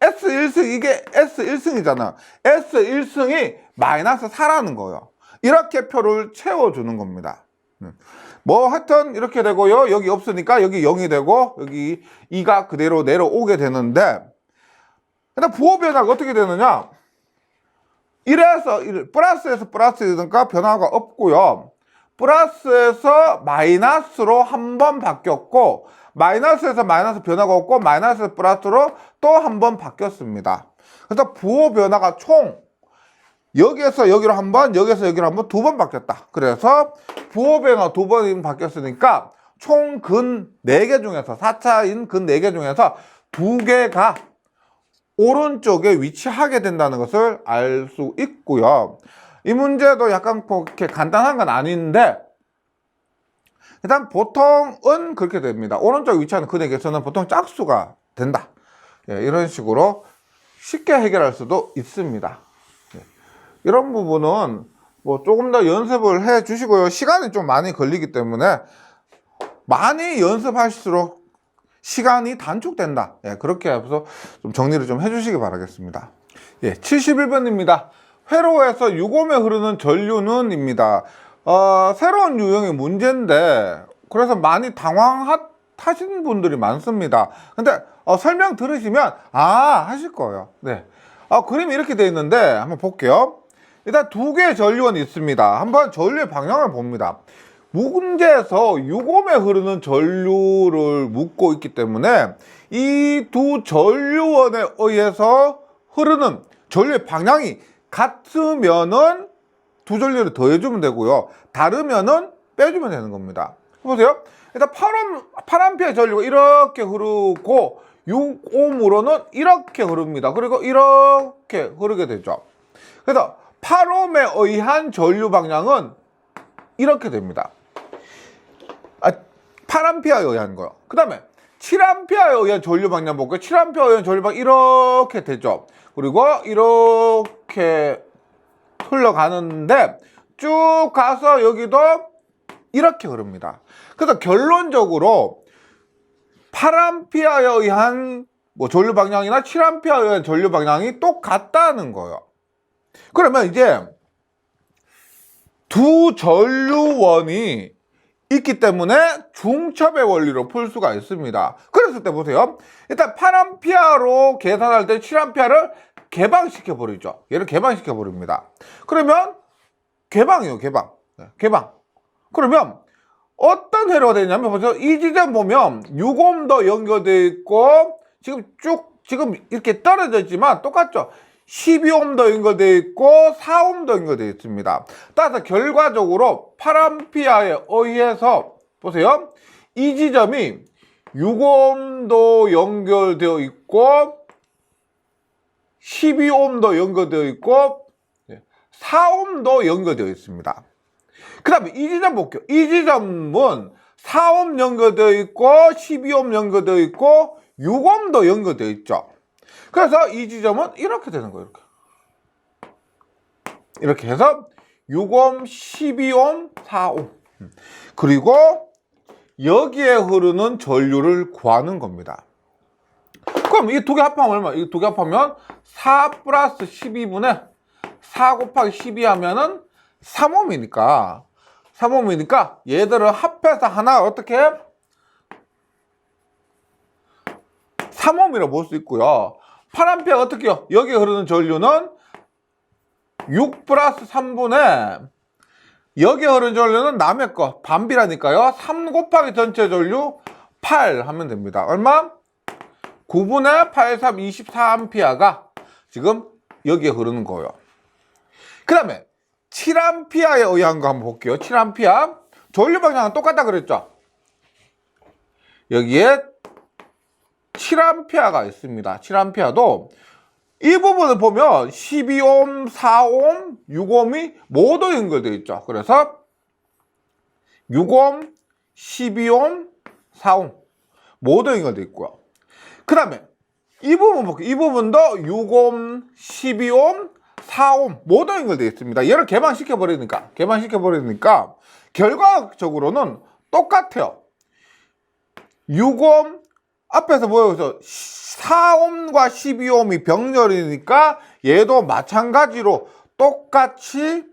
A: S1승 이게 S1승이잖아. S1승이 마이너스 4라는 거예요. 이렇게 표를 채워주는 겁니다. 뭐 하여튼 이렇게 되고요. 여기 없으니까 여기 0이 되고 여기 2가 그대로 내려오게 되는데, 일단 부호 변화가 어떻게 되느냐? 1에서 플러스에서 플러스니까 변화가 없고요. 플러스에서 마이너스로 한 번 바뀌었고, 마이너스에서 마이너스 변화가 없고, 마이너스에서 플러스로 또 한 번 바뀌었습니다. 그래서 부호 변화가 총 여기에서 여기로 한 번, 여기에서 여기로 한 번, 두 번 바뀌었다. 그래서 부호 변화 두 번 바뀌었으니까 총 근 4개 중에서 4차인 근 4개 중에서 2개가 오른쪽에 위치하게 된다는 것을 알 수 있고요. 이 문제도 약간 그렇게 간단한 건 아닌데, 일단 보통은 그렇게 됩니다. 오른쪽 위치하는 근액에서는 보통 짝수가 된다. 이런 식으로 쉽게 해결할 수도 있습니다. 이런 부분은 뭐 조금 더 연습을 해 주시고요. 시간이 좀 많이 걸리기 때문에 많이 연습할수록 시간이 단축된다. 그렇게 해서 좀 정리를 좀 해주시기 바라겠습니다. 71번입니다. 회로에서 유곰에 흐르는 전류는 입니다. 새로운 유형의 문제인데, 그래서 많이 당황하시는 분들이 많습니다. 근데 설명 들으시면 하실 거예요. 그림이 이렇게 되어 있는데 한번 볼게요. 일단 2개의 전류원이 있습니다. 한번 전류의 방향을 봅니다. 문제에서 유곰에 흐르는 전류를 묻고 있기 때문에 이 두 전류원에 의해서 흐르는 전류의 방향이 같으면은 두 전류를 더해주면 되고요. 다르면은 빼주면 되는 겁니다. 보세요. 일단 8A 전류가 이렇게 흐르고 6옴으로는 이렇게 흐릅니다. 그리고 이렇게 흐르게 되죠. 그래서 8옴에 의한 전류 방향은 이렇게 됩니다. 8A에 의한 거요. 그 다음에 7A에 의한 전류 방향 볼게요. 7A에 의한 전류 방향 이렇게 되죠. 그리고 이렇게 흘러가는데 쭉 가서 여기도 이렇게 흐릅니다. 그래서 결론적으로 8A에 의한 전류 방향이나 7A에 의한 전류 방향이 똑같다는 거예요. 그러면 이제 두 전류원이 있기 때문에 중첩의 원리로 풀 수가 있습니다. 그랬을 때 보세요. 일단 8A로 계산할 때 7A를 개방시켜 버리죠. 얘를 개방시켜 버립니다. 그러면 개방이에요. 개방. 그러면 어떤 회로가 되냐면 보세요. 이 지점 보면 6옴도 연결되어 있고 지금 이렇게 떨어져 있지만 똑같죠. 12옴도 연결되어 있고 4옴도 연결되어 있습니다. 따라서 결과적으로 8A에 의해서 보세요. 이 지점이 6옴도 연결되어 있고 12옴도 연결되어 있고 4옴도 연결되어 있습니다. 그 다음에 이 지점 볼게요. 이 지점은 4옴 연결되어 있고 12옴 연결되어 있고 6옴도 연결되어 있죠. 그래서 이 지점은 이렇게 되는 거예요. 이렇게 해서 6옴, 12옴, 4옴. 그리고 여기에 흐르는 전류를 구하는 겁니다. 그럼 이 두 개 합하면 얼마? 이 두 개 합하면 4 플러스 12분의 4 곱하기 12 하면은 3옴이니까 3옴이니까 얘들을 합해서 하나 어떻게 해? 3옴이라고 볼 수 있고요. 8A 어떻게 해요? 여기 흐르는 전류는 6 플러스 3분의 여기 흐르는 전류는 남의 거 반비라니까요. 3 곱하기 전체 전류 8 하면 됩니다. 얼마? 9분의 8, 3, 24A가 지금 여기에 흐르는 거예요. 그 다음에 7A에 의한 거 한번 볼게요. 7A 전류 방향은 똑같다 그랬죠. 여기에 7A가 있습니다. 7A도 이 부분을 보면 12옴, 4옴, 6옴이 모두 연결되어 있죠. 그래서 6옴, 12옴, 4옴 모두 연결되어 있고요. 그 다음에 이 부분 볼게요. 이 부분도 6옴, 12옴, 4옴 모두 연결되어 있습니다. 얘를 개방시켜 버리니까 결과적으로는 똑같아요. 6옴 앞에서 뭐여서 4옴과 12옴이 병렬이니까 얘도 마찬가지로 똑같이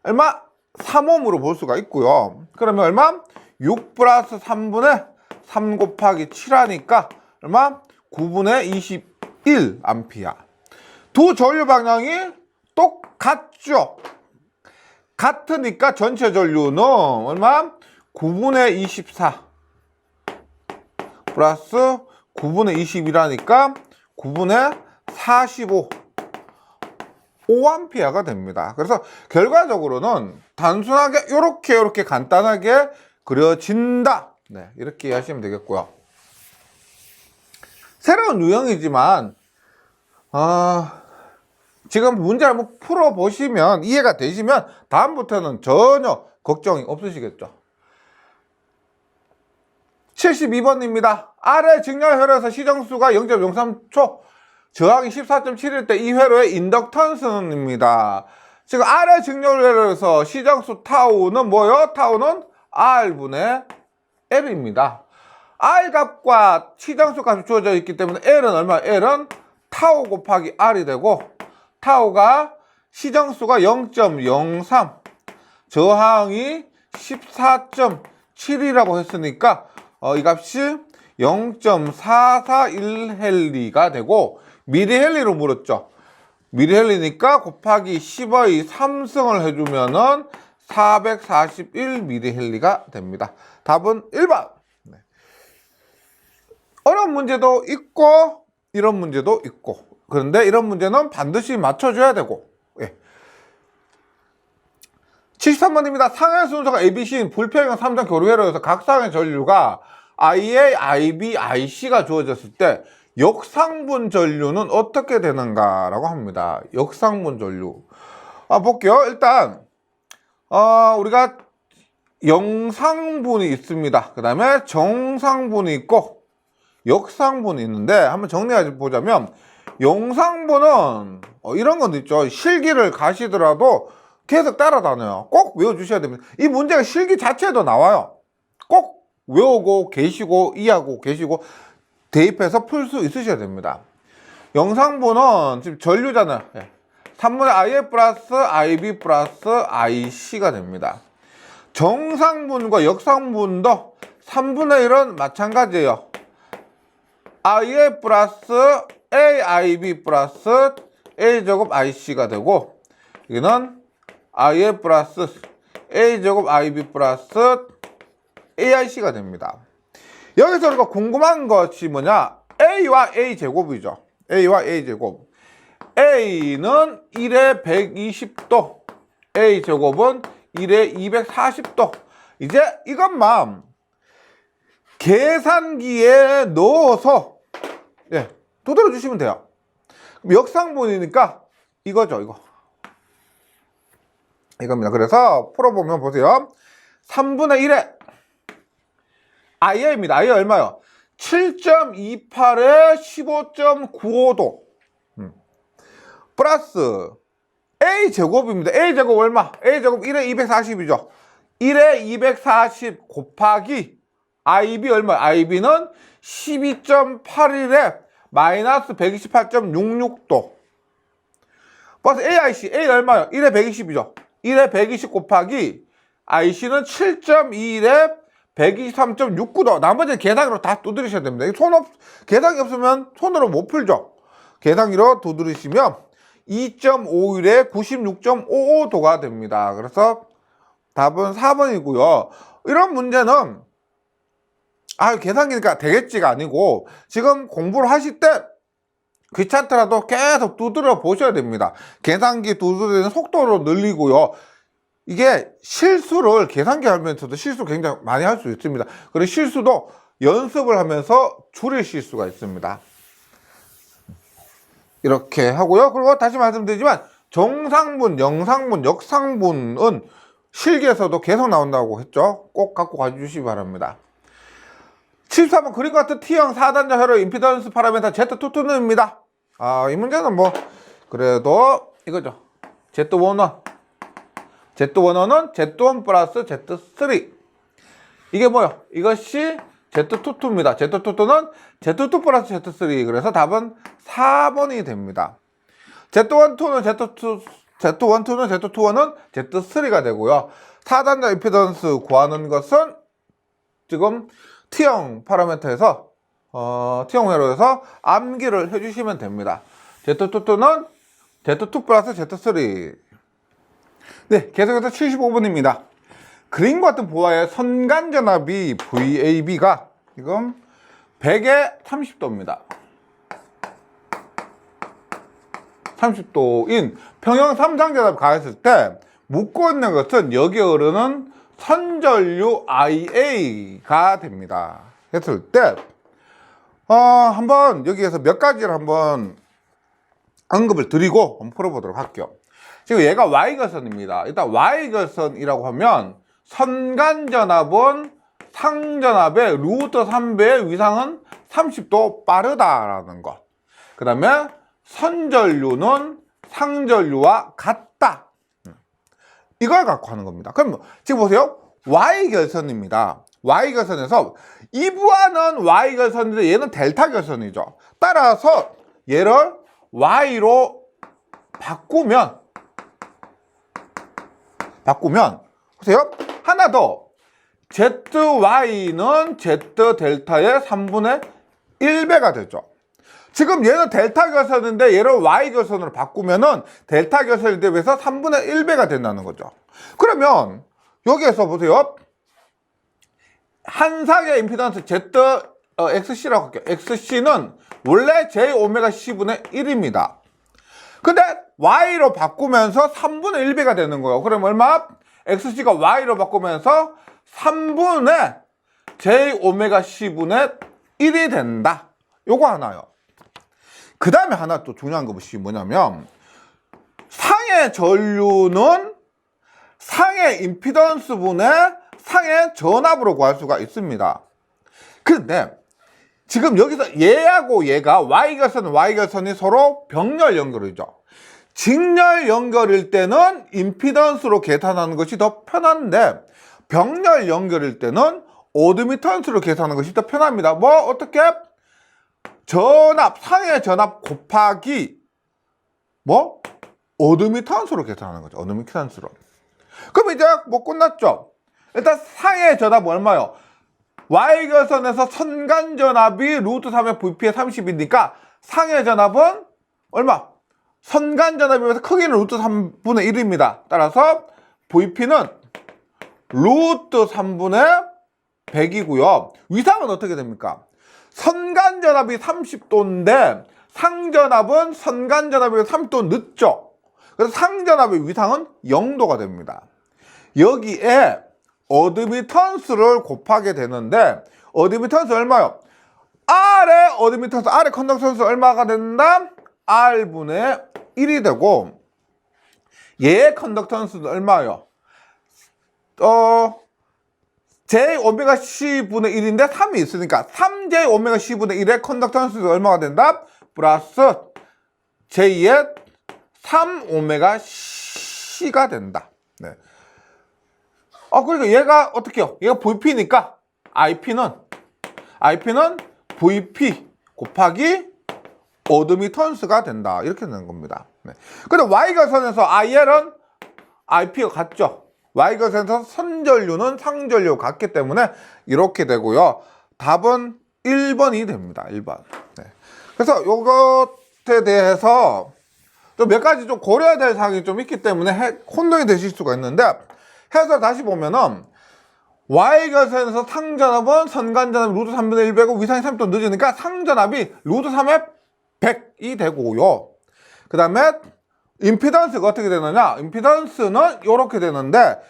A: 얼마? 3옴으로 볼 수가 있고요. 그러면 얼마? 6 플러스 3분의 3 곱하기 7하니까 얼마? 9분의 21A. 두 전류 방향이 똑같죠. 같으니까 전체 전류는 얼마? 9분의 24 플러스 9분의 20이라니까 9분의 45 5A가 됩니다. 그래서 결과적으로는 단순하게 이렇게 간단하게 그려진다. 네, 이렇게 이해하시면 되겠고요. 새로운 유형이지만 지금 문제를 한번 풀어보시면 이해가 되시면 다음부터는 전혀 걱정이 없으시겠죠. 72번입니다. 아래 직렬회로에서 시정수가 0.03초, 저항이 14.7일 때 이 회로의 인덕턴스입니다. 지금 아래 직렬회로에서 시정수 타우는 뭐예요? 타우는 R분의 L입니다. R 값과 시정수 값이 주어져 있기 때문에 L은 얼마? L은 타우 곱하기 R이 되고, 타우가 시정수가 0.03, 저항이 14.7이라고 했으니까 이 값이 0.441헨리가 되고, 미리헨리로 물었죠. 미리헨리니까 곱하기 10의 3승을 해주면은 441mH가 됩니다. 답은 1번. 네. 어려운 문제도 있고 이런 문제도 있고, 그런데 이런 문제는 반드시 맞춰줘야 되고. 예. 73번입니다. 상해 순서가 ABC인 불평형 3점 교류회로에서 각 상의 전류가 IA, IB, IC가 주어졌을 때 역상분 전류는 어떻게 되는가라고 합니다. 역상분 전류. 볼게요. 일단 우리가 영상분이 있습니다. 그 다음에 정상분이 있고 역상분이 있는데, 한번 정리해 보자면 영상분은 이런 건 있죠. 실기를 가시더라도 계속 따라다녀요. 꼭 외워주셔야 됩니다. 이 문제가 실기 자체도 나와요. 꼭 외우고 계시고 이해하고 계시고 대입해서 풀 수 있으셔야 됩니다. 영상분은 지금 전류잖아요. 3분의 IA 플러스 IB 플러스 IC가 됩니다. 정상분과 역상분도 3분의 1은 마찬가지예요. IA 플러스 AIB 플러스 A제곱 IC가 되고, 여기는 IA 플러스 A제곱 IB 플러스 AIC가 됩니다. 여기서 우리가 궁금한 것이 뭐냐? A와 A제곱이죠. A와 A제곱. A는 1에 120도, A제곱은 1에 240도. 이제 이것만 계산기에 넣어서 두드려 주시면 돼요. 그럼 역상분이니까 이거죠, 이겁니다. 그래서 풀어보면 보세요. 3분의 1에 IA입니다. IA 얼마요? 7.28에 15.95도 플러스 A제곱입니다. A제곱 얼마? A제곱 1에 240이죠. 1에 240 곱하기 IB 얼마? IB는 12.81에 마이너스 128.66도 플러스 AIC, A 얼마요? 1에 120이죠. 1에 120 곱하기 IC는 7.21에 123.69도. 나머지는 계산기로 다 두드리셔야 됩니다. 계산기 없으면 손으로 못 풀죠. 계산기로 두드리시면 2.51에 96.55도가 됩니다. 그래서 답은 4번이고요. 이런 문제는 계산기니까 되겠지가 아니고 지금 공부를 하실 때 귀찮더라도 계속 두드려 보셔야 됩니다. 계산기 두드리는 속도를 늘리고요. 이게 실수를 계산기 하면서도 실수 굉장히 많이 할 수 있습니다. 그리고 실수도 연습을 하면서 줄이실 수가 있습니다. 이렇게 하고요. 그리고 다시 말씀드리지만 정상분, 영상분, 역상분은 실기에서도 계속 나온다고 했죠. 꼭 갖고 가주시기 바랍니다. 73번 그림 같은 T형 4단자 회로 임피던스 파라미터 Z22입니다. 이 문제는 뭐 그래도 이거죠. Z11은 Z1 플러스 Z3. 이게 뭐요? 이것이 Z22입니다. Z22는 Z2 플러스 Z3. 그래서 답은 4번이 됩니다. Z12는 Z21은 Z3가 되고요. 4단자 임피던스 구하는 것은 지금 T형 파라미터에서 T형 회로에서 암기를 해주시면 됩니다. Z22는 Z2 플러스 Z3. 네, 계속해서 75번입니다. 그림과 같은 보아의 선간전압이 VAB가 지금 100에 30도입니다. 30도인 평형 삼상전압 가했을 때 묻고 있는 것은 여기 흐르는 선전류 IA가 됩니다. 했을 때 한번 여기에서 몇 가지를 한번 언급을 드리고 한번 풀어보도록 할게요. 지금 얘가 Y결선입니다. 일단 Y결선이라고 하면 선간전압은 상전압의 루트 3배의 위상은 30도 빠르다라는 것. 그 다음에 선전류는 상전류와 같다. 이걸 갖고 하는 겁니다. 그럼 지금 보세요. Y결선입니다. Y결선에서 이부하는 Y결선인데 얘는 델타결선이죠. 따라서 얘를 Y로 바꾸면 보세요. 하나 더. ZY는 Z 델타의 3분의 1배가 되죠. 지금 얘는 델타 결선인데 얘를 Y 결선으로 바꾸면은 델타 결선에 대비해서 3분의 1배가 된다는 거죠. 그러면 여기에서 보세요. 한상의 임피던스 XC라고 할게요. XC는 원래 JωC분의 1입니다. 근데 Y로 바꾸면서 3분의 1배가 되는 거예요. 그럼 얼마? XC가 Y로 바꾸면서 3분의 JωC분의 1이 된다. 요거 하나요. 그 다음에 하나 또 중요한 것이 뭐냐면 상의 전류는 상의 임피던스분의 상의 전압으로 구할 수가 있습니다. 그런데 지금 여기서 얘하고 얘가 Y결선이 서로 병렬 연결이죠. 직렬 연결일 때는 임피던스로 계산하는 것이 더 편한데 병렬 연결일 때는 어드미턴스로 계산하는 것이 더 편합니다. 뭐 어떻게? 전압, 상의 전압 곱하기 뭐? 어드미턴스로 계산하는 거죠. 어드미턴스로. 그럼 이제 뭐 끝났죠? 일단 상의 전압 얼마요? Y결선에서 선간전압이 루트 3의 VP의 30이니까 상의 전압은 얼마? 선간전압에 비해서 크기는 루트 3분의 1입니다. 따라서 VP는 루트 3분의 100이고요. 위상은 어떻게 됩니까? 선간전압이 30도인데 상전압은 선간전압이 30도 늦죠. 그래서 상전압의 위상은 0도가 됩니다. 여기에 어드미턴스를 곱하게 되는데 어드미턴스 얼마요? 아래 컨덕턴스 얼마가 된다? R분의 1이 되고 얘의 컨덕턴스는 얼마요? JωC분의 1인데 3이 있으니까 3JωC분의 1의 컨덕턴스가 얼마가 된다? 플러스 J의 3ωC가 된다. 네. 그러니까 얘가 어떻게 해요? 얘가 VP니까 IP는 VP 곱하기 어드미턴스가 된다. 이렇게 되는 겁니다. 네. 근데 Y결선에서 IL은 IP가 같죠? Y것에서 선전류는 상전류 같기 때문에 이렇게 되고요. 답은 1번이 됩니다. 1번. 네. 그래서 이것에 대해서 또 몇 가지 좀 고려해야 될 사항이 좀 있기 때문에 혼동이 되실 수가 있는데, 해서 다시 보면은 Y것에서 상전압은 선간전압이 루트 3분의 1 되고 위상이 30도 늦으니까 상전압이 루트 3의 100이 되고요. 그 다음에 임피던스가 어떻게 되느냐, 임피던스는 이렇게 되는데,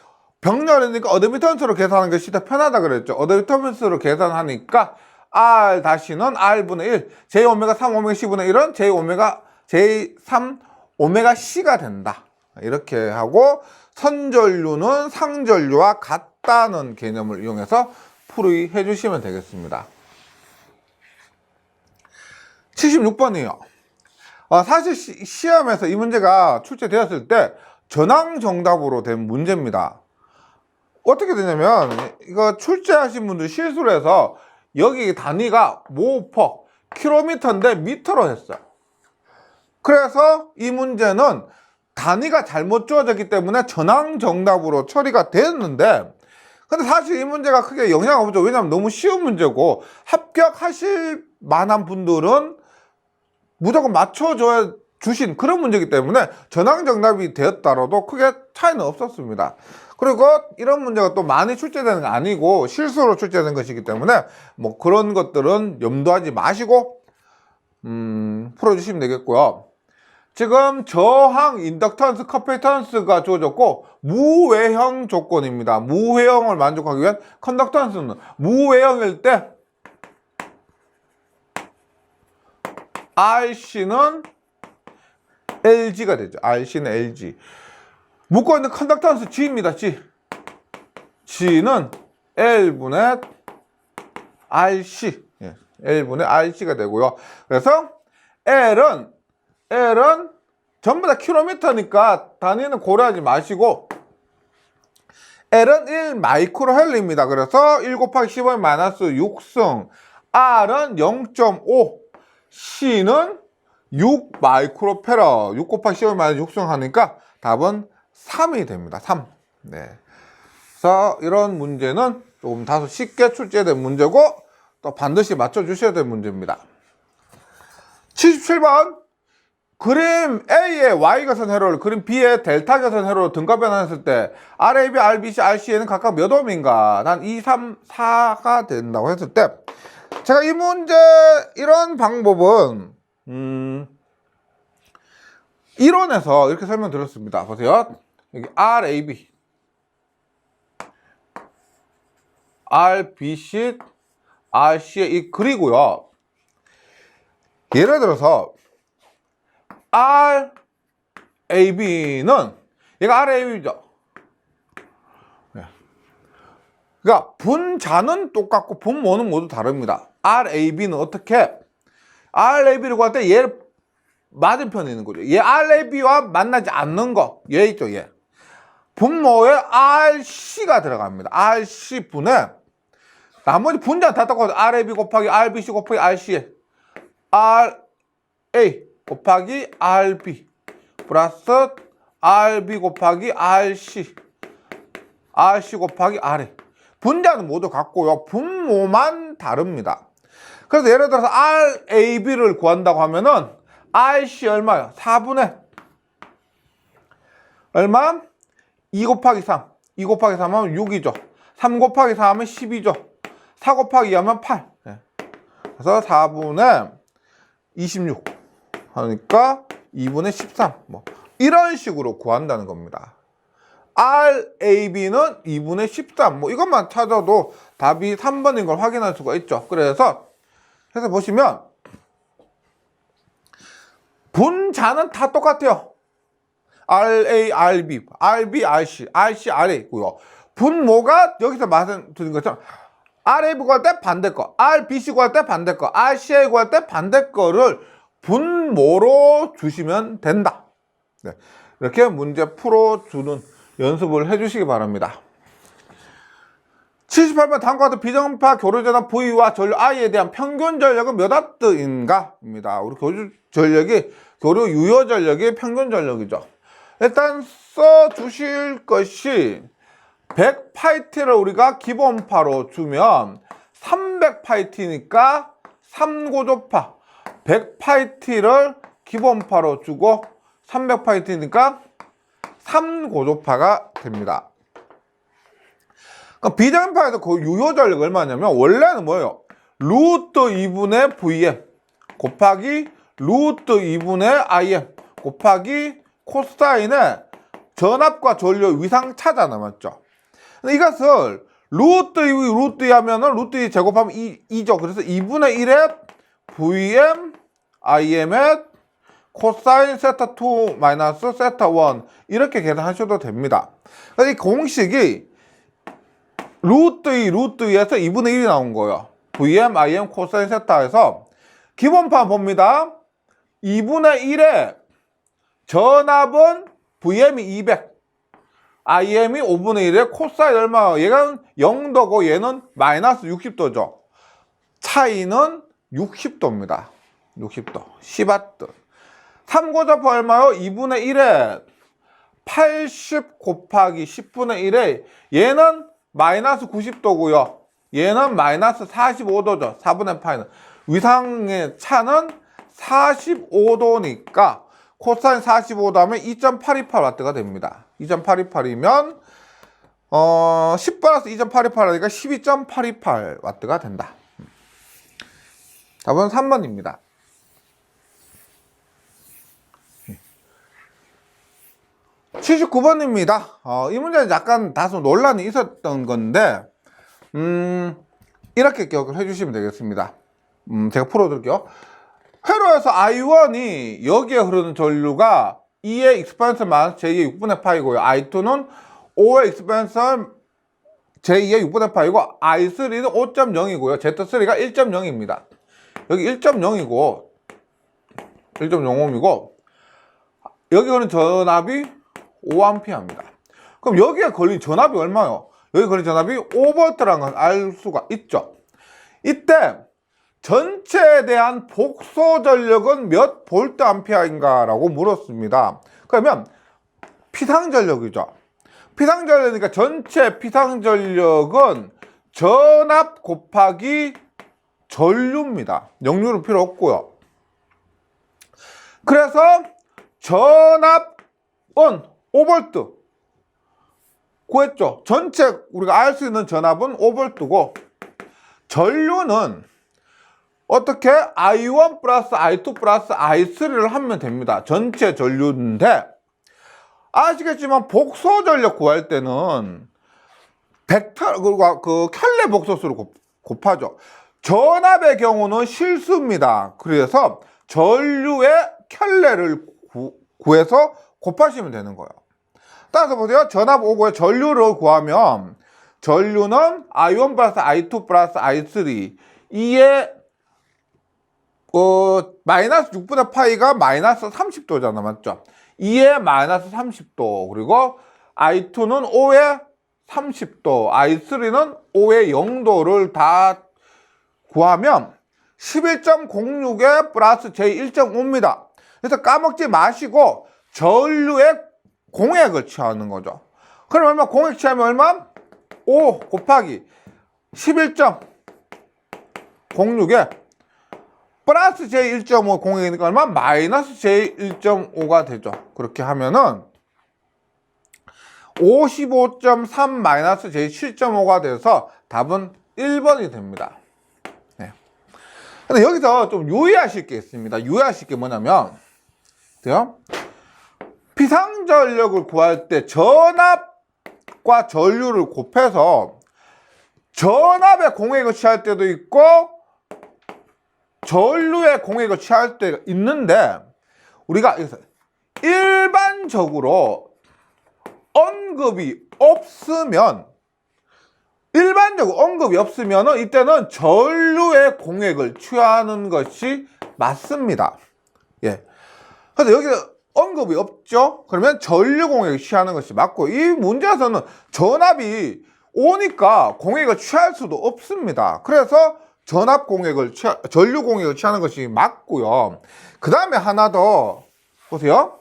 A: 병렬이니까 어드미턴스로 계산하는 것이 더 편하다 그랬죠. 어드미턴스로 계산하니까 R 다시는 R분의 1, J오메가 3 오메가 C분의 1은 J3 오메가 C가 된다. 이렇게 하고, 선전류는 상전류와 같다는 개념을 이용해서 풀이해 주시면 되겠습니다. 76번이요. 사실 시험에서 이 문제가 출제되었을 때 전항 정답으로 된 문제입니다. 어떻게 되냐면, 이거 출제하신 분들 실수를 해서 여기 단위가 모퍼, 킬로미터인데 미터로 했어요. 그래서 이 문제는 단위가 잘못 주어졌기 때문에 전항 정답으로 처리가 됐는데, 근데 사실 이 문제가 크게 영향 없죠. 왜냐하면 너무 쉬운 문제고 합격하실 만한 분들은 무조건 맞춰줘야 주신 그런 문제이기 때문에 전항 정답이 되었다라도 크게 차이는 없었습니다. 그리고 이런 문제가 또 많이 출제되는 게 아니고 실수로 출제된 것이기 때문에 뭐 그런 것들은 염두하지 마시고 풀어주시면 되겠고요. 지금 저항, 인덕턴스, 커패턴스가 주어졌고 무외형 조건입니다. 무외형을 만족하기 위한 컨덕턴스는 무외형일 때 RC는 LG가 되죠. RC는 LG. 묶어있는 컨덕턴스 G입니다. G. G는 L분의 RC. L분의 RC가 되고요. 그래서 L은 전부 다 킬로미터니까 단위는 고려하지 마시고 L은 1 마이크로헬리입니다. 그래서 1 곱하기 10의 마이너스 6승, R은 0.5, C는 6 마이크로페러, 6 곱하기 10의 마이너스 6승 하니까 답은 3이 됩니다. 3. 네. 그래서 이런 문제는 조금 다소 쉽게 출제된 문제고 또 반드시 맞춰주셔야 될 문제입니다. 77번. 그림 A의 Y가선 회로를 그림 B의 델타가선 회로로 등가 변환했을 때 RAB, RBC, RCA는 각각 몇 ohm인가? 난 2, 3, 4가 된다고 했을 때 제가 이 문제 이런 방법은 이론에서 이렇게 설명드렸습니다. 보세요. 여기 RAB, RBC, RCA 이 글이고요. 예를 들어서 RAB는 얘가 RAB죠. 그러니까 분자는 똑같고 분모는 모두 다릅니다. RAB는 어떻게? RAB를 구할 때 얘 맞은편에 있는 거죠. 얘 RAB와 만나지 않는 거. 얘 있죠, 얘. 분모에 RC가 들어갑니다. RC분에 나머지 분자는 다 똑같아요. RAB 곱하기 RBC 곱하기 RCA. RA 곱하기 RB 플러스 RB 곱하기 RC RC 곱하기 RA. 분자는 모두 같고요. 분모만 다릅니다. 그래서 예를 들어서 RAB를 구한다고 하면은 RC 얼마요? 4분의 얼마? 2 곱하기 3. 2 곱하기 3 하면 6이죠. 3 곱하기 4 하면 10이죠. 4 곱하기 2 하면 8. 그래서 4분의 26 하니까 2분의 13. 뭐 이런 식으로 구한다는 겁니다. RAB는 2분의 13. 뭐 이것만 찾아도 답이 3번인 걸 확인할 수가 있죠. 그래서 보시면 분자는 다 똑같아요. RA, RB, RB, RC, RC, RA고요. 분모가 여기서 말씀드린 것처럼 RAB 구할 때 반대 거, RBC 구할 때 반대 거, RCA 구할 때 반대 거를 분모로 주시면 된다. 네. 이렇게 문제 풀어주는 연습을 해주시기 바랍니다. 78번 다음과 같은 비정파 교류전압 V와 전류 I에 대한 평균 전력은 몇 와트인가? 입니다. 우리 교류 유효 전력이 평균 전력이죠. 일단 써주실 것이 100파이티를 우리가 기본파로 주면 300파이티니까 3고조파. 100파이티를 기본파로 주고 300파이티니까 3고조파가 됩니다. 그럼 비정파에서 그 유효전력 얼마냐면 원래는 뭐예요? 루트 2분의 VM 곱하기 루트 2분의 IM 곱하기 코사인의 전압과 전류 위상차잖아, 맞죠? 근데 이것을 루트 2, 루트 2 하면은 루트 2 제곱하면 2죠. 그래서 2분의 1의 VM, IM의 코사인 세타 2 마이너스 세타 1 이렇게 계산하셔도 됩니다. 그래서 이 공식이 루트 2, 루트 2에서 2분의 1이 나온 거예요. VM, IM, 코사인 세타에서 기본파 봅니다. 2분의 1의 전압은 VM이 200, IM이 5분의 1의 코사인 얼마? 얘가 0도고 얘는 마이너스 60도죠. 차이는 60도입니다. 60도. 10W. 3고조파 얼마요? 2분의 1에 80 곱하기 10분의 1에 얘는 마이너스 90도고요. 얘는 마이너스 45도죠. 4분의 파이는. 위상의 차는 45도니까 코사인 45도 하면 2.828W가 됩니다. 2.828이면 10 플러스 2.828하니까 12.828W가 된다. 답은 3번입니다. 79번입니다. 이 문제는 약간 다소 논란이 있었던 건데 이렇게 기억을 해주시면 되겠습니다. 제가 풀어드릴게요. 회로에서 I1이 여기에 흐르는 전류가 2의 익스펜션 마이너스 j2의 6분의 파이고요. I2는 5의 익스펜션 j2의 6분의 파이고 I3는 5.0이고요. Z3가 1.0입니다. 여기 1.0이고 1.05이고 여기 흐르는 전압이 5A입니다. 그럼 여기에 걸린 전압이 얼마요? 여기 걸린 전압이 5V라는 걸 알 수가 있죠. 이때 전체에 대한 복소 전력은 몇 볼트 암페어인가 라고 물었습니다. 그러면 피상 전력이죠. 피상 전력이니까 전체 피상 전력은 전압 곱하기 전류입니다. 역류는 필요 없고요. 그래서 전압은 5V 구했죠. 전체 우리가 알 수 있는 전압은 5V고 전류는 어떻게 I1 플러스 I2 플러스 I3를 하면 됩니다. 전체 전류인데 아시겠지만 복소 전력 구할 때는 벡터 그 켤레 복소수를 곱하죠. 전압의 경우는 실수입니다. 그래서 전류의 켤레를 구해서 곱하시면 되는 거예요. 따라서 보세요. 전압 5고에 전류를 구하면 전류는 I1 플러스 I2 플러스 I3 2의 마이너스 6분의 파이가 마이너스 30도잖아, 맞죠? 2의 마이너스 30도, 그리고 I2는 5의 30도, I3는 5의 0도를 다 구하면 11.06에 플러스 J1.5입니다. 그래서 까먹지 마시고 전류의 공액을 취하는 거죠. 그럼 얼마? 공액 취하면 얼마? 5 곱하기 11.06에 플러스 J1.5 공액이니까 얼마? 마이너스 J1.5가 되죠. 그렇게 하면은 55.3 마이너스 J7.5가 돼서 답은 1번이 됩니다. 네. 근데 여기서 좀 유의하실 게 있습니다. 유의하실 게 뭐냐면, 돼요? 피상전력을 구할 때 전압과 전류를 곱해서 전압의 공액을 취할 때도 있고 전류의 공액을 취할 때가 있는데 우리가 일반적으로 언급이 없으면 이때는 전류의 공액을 취하는 것이 맞습니다. 예. 그래서 여기 언급이 없죠? 그러면 전류 공액을 취하는 것이 맞고, 이 문제에서는 전압이 오니까 공액을 취할 수도 없습니다. 그래서 전류 공액을 취하는 것이 맞고요. 그 다음에 하나 더 보세요.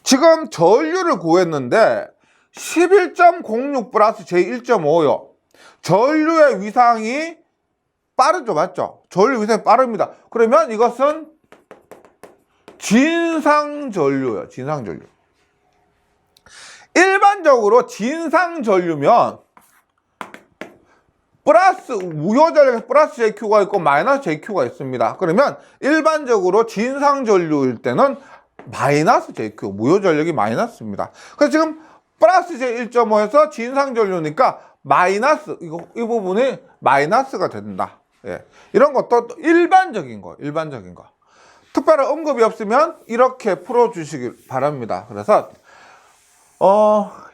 A: 지금 전류를 구했는데 11.06 플러스 j1.5요. 전류의 위상이 빠르죠, 맞죠? 전류 위상이 빠릅니다. 그러면 이것은 진상전류예요. 진상전류. 일반적으로 진상전류면 플러스 무효전력에서 플러스 JQ가 있고 마이너스 JQ가 있습니다. 그러면 일반적으로 진상전류일 때는 마이너스 JQ, 무효전력이 마이너스입니다. 그래서 지금 플러스 j1.5에서 진상전류니까 마이너스, 이 부분이 마이너스가 된다. 예. 이런 것도 일반적인 거. 특별한 언급이 없으면 이렇게 풀어주시길 바랍니다. 그래서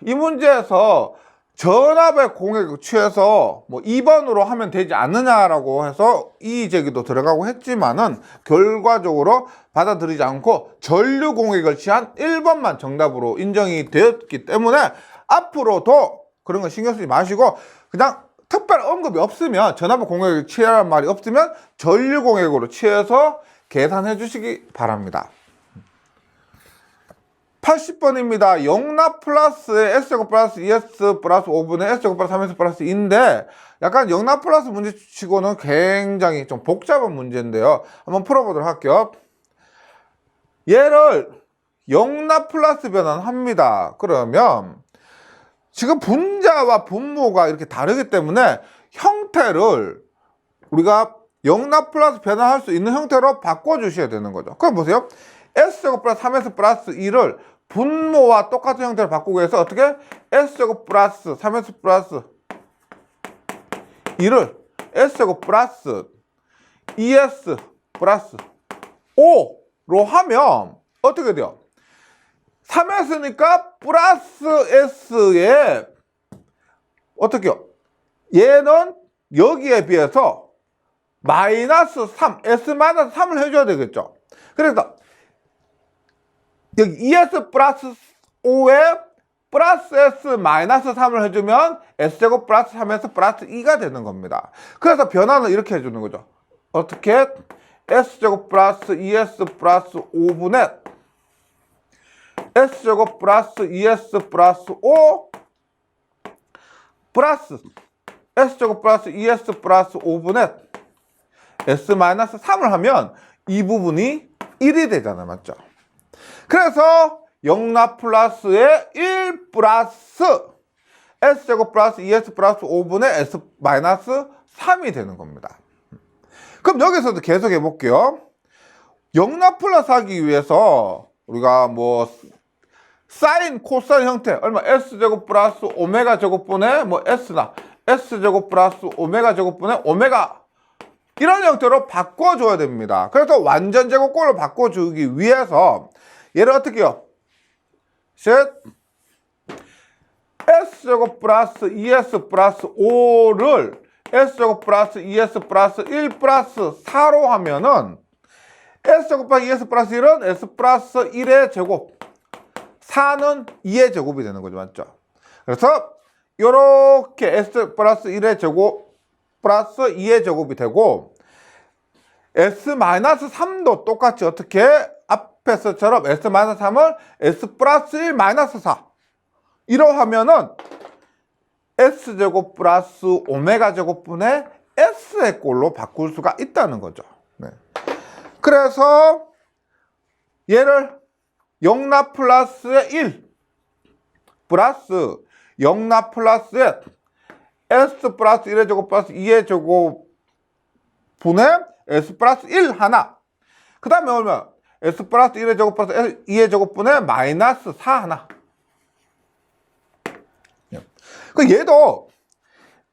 A: 이 문제에서 전압의 공액을 취해서 뭐 2번으로 하면 되지 않느냐라고 해서 이의 제기도 들어가고 했지만은 결과적으로 받아들이지 않고 전류 공액을 취한 1번만 정답으로 인정이 되었기 때문에 앞으로도 그런 거 신경 쓰지 마시고 그냥 특별 언급이 없으면 전압의 공액을 취하라는 말이 없으면 전류 공액으로 취해서 계산해 주시기 바랍니다. 80번입니다. 영납 플러스에 S제곱 플러스 2S 플러스 5분의 S제곱 플러스 3S 플러스 2인데 약간 영납 플러스 문제 치고는 굉장히 좀 복잡한 문제인데요. 한번 풀어보도록 할게요. 얘를 영납 플러스 변환합니다. 그러면 지금 분자와 분모가 이렇게 다르기 때문에 형태를 우리가 영납 플러스 변환할 수 있는 형태로 바꿔주셔야 되는 거죠. 그럼 보세요. S제곱 플러스 3S 플러스 2를 분모와 똑같은 형태로 바꾸기 위해서 어떻게? S제곱 플러스 3S 플러스 2를 S제곱 플러스 2S 플러스 5로 하면 어떻게 돼요? 3S니까 플러스 S에 어떻게요? 얘는 여기에 비해서 마이너스 3, S 마이너스 3을 해줘야 되겠죠. 그래서 여기 2S 플러스 5에 플러스 S 마이너스 3을 해주면 S제곱 플러스 3S 플러스 2가 되는 겁니다. 그래서 변화는 이렇게 해주는 거죠. 어떻게? S제곱 플러스 2S 플러스 5분의 S제곱 플러스 2S 플러스 5 플러스 S제곱 플러스 2S 플러스 5분의 S 마이너스 3을 하면 이 부분이 1이 되잖아요. 맞죠? 그래서 영납 플러스에 1 플러스 S제곱 플러스 2S 플러스 5분의 S 마이너스 3이 되는 겁니다. 그럼 여기서도 계속 해볼게요. 영납 플러스 하기 위해서 우리가 뭐 사인, 코사인 형태 얼마 S제곱 플러스 오메가 제곱분의 뭐 S나 S제곱 플러스 오메가 제곱분의 오메가 이런 형태로 바꿔줘야 됩니다. 그래서 완전 제곱꼴로 바꿔주기 위해서 얘를 어떻게 해요? S제곱 플러스 2S 플러스 5를 S제곱 플러스 2S 플러스 1 플러스 4로 하면은 S제곱 플러스 2S 플러스 1은 S 플러스 1의 제곱 4는 2의 제곱이 되는 거죠. 맞죠? 그래서 요렇게 S 플러스 1의 제곱 플러스 2의 제곱이 되고 S 마이너스 3도 똑같이 어떻게 앞에서처럼 S 마이너스 3을 S 플러스 1 마이너스 4 이러하면은 S제곱 플러스 오메가 제곱분의 S의 꼴로 바꿀 수가 있다는 거죠. 네. 그래서 얘를 영납 플러스에 1 플러스 영납 플러스에 S 플러스 1의 제곱 플러스 2의 제곱 분의 S 플러스 1 하나 그 다음에 얼마? S 플러스 1의 제곱 플러스 2의 제곱 분의 마이너스 4 하나 그 얘도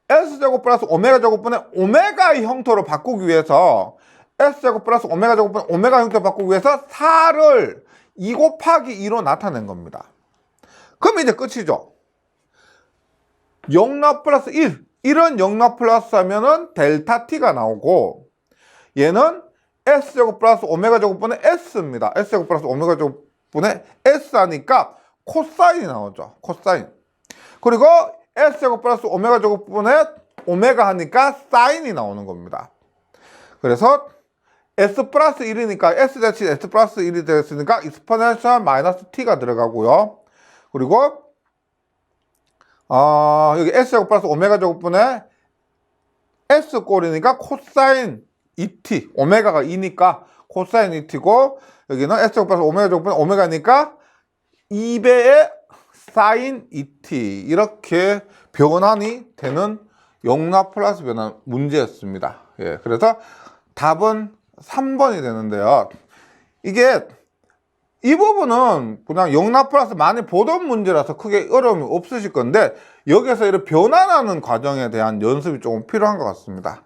A: S제곱 플러스 오메가 제곱분의 오메가의 형태로 바꾸기 위해서 S제곱 플러스 오메가 제곱분의 오메가 형태로 바꾸기 위해서 4를 2 곱하기 2로 나타낸 겁니다. 그럼 이제 끝이죠. 영납 플러스 1 1은 영납 플러스 하면은 델타 T가 나오고 얘는 S제곱 플러스 오메가 제곱분의 S입니다. S제곱 플러스 오메가 제곱분의 S 하니까 코사인이 나오죠. 코사인. 그리고 S제곱 플러스 오메가 제곱분의 오메가 하니까 사인이 나오는 겁니다. 그래서 S 플러스 1이니까 S 대신 S 플러스 1이 되었으니까 익스포넨셜 마이너스 T가 들어가고요. 그리고 여기 S제곱 플러스 오메가 제곱분의 S꼴이니까 코사인 2t, 오메가가 2니까 코사인 2t고, 여기는 S제곱 플러스 오메가 제곱분의 오메가니까 2배의 사인 2t, 이렇게 변환이 되는 용납 플러스 변환 문제였습니다. 예, 그래서 답은 3번이 되는데요. 이게 이 부분은 그냥 용납 플러스 많이 보던 문제라서 크게 어려움이 없으실 건데, 여기서 이렇게 변환하는 과정에 대한 연습이 조금 필요한 것 같습니다.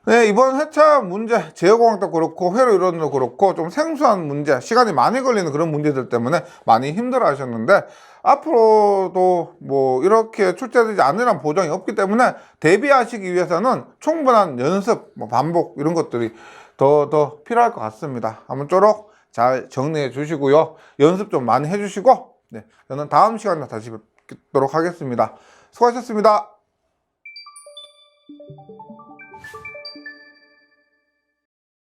A: 네, 이번 회차 문제, 제어공학도 그렇고 회로 이론도 그렇고 좀 생소한 문제, 시간이 많이 걸리는 그런 문제들 때문에 많이 힘들어 하셨는데, 앞으로도 뭐 이렇게 출제되지 않으란 보장이 없기 때문에 대비하시기 위해서는 충분한 연습, 뭐 반복 이런 것들이 더 필요할 것 같습니다. 아무쪼록 잘 정리해 주시고요. 연습 좀 많이 해 주시고, 네, 저는 다음 시간에 다시 뵙도록 하겠습니다. 수고하셨습니다.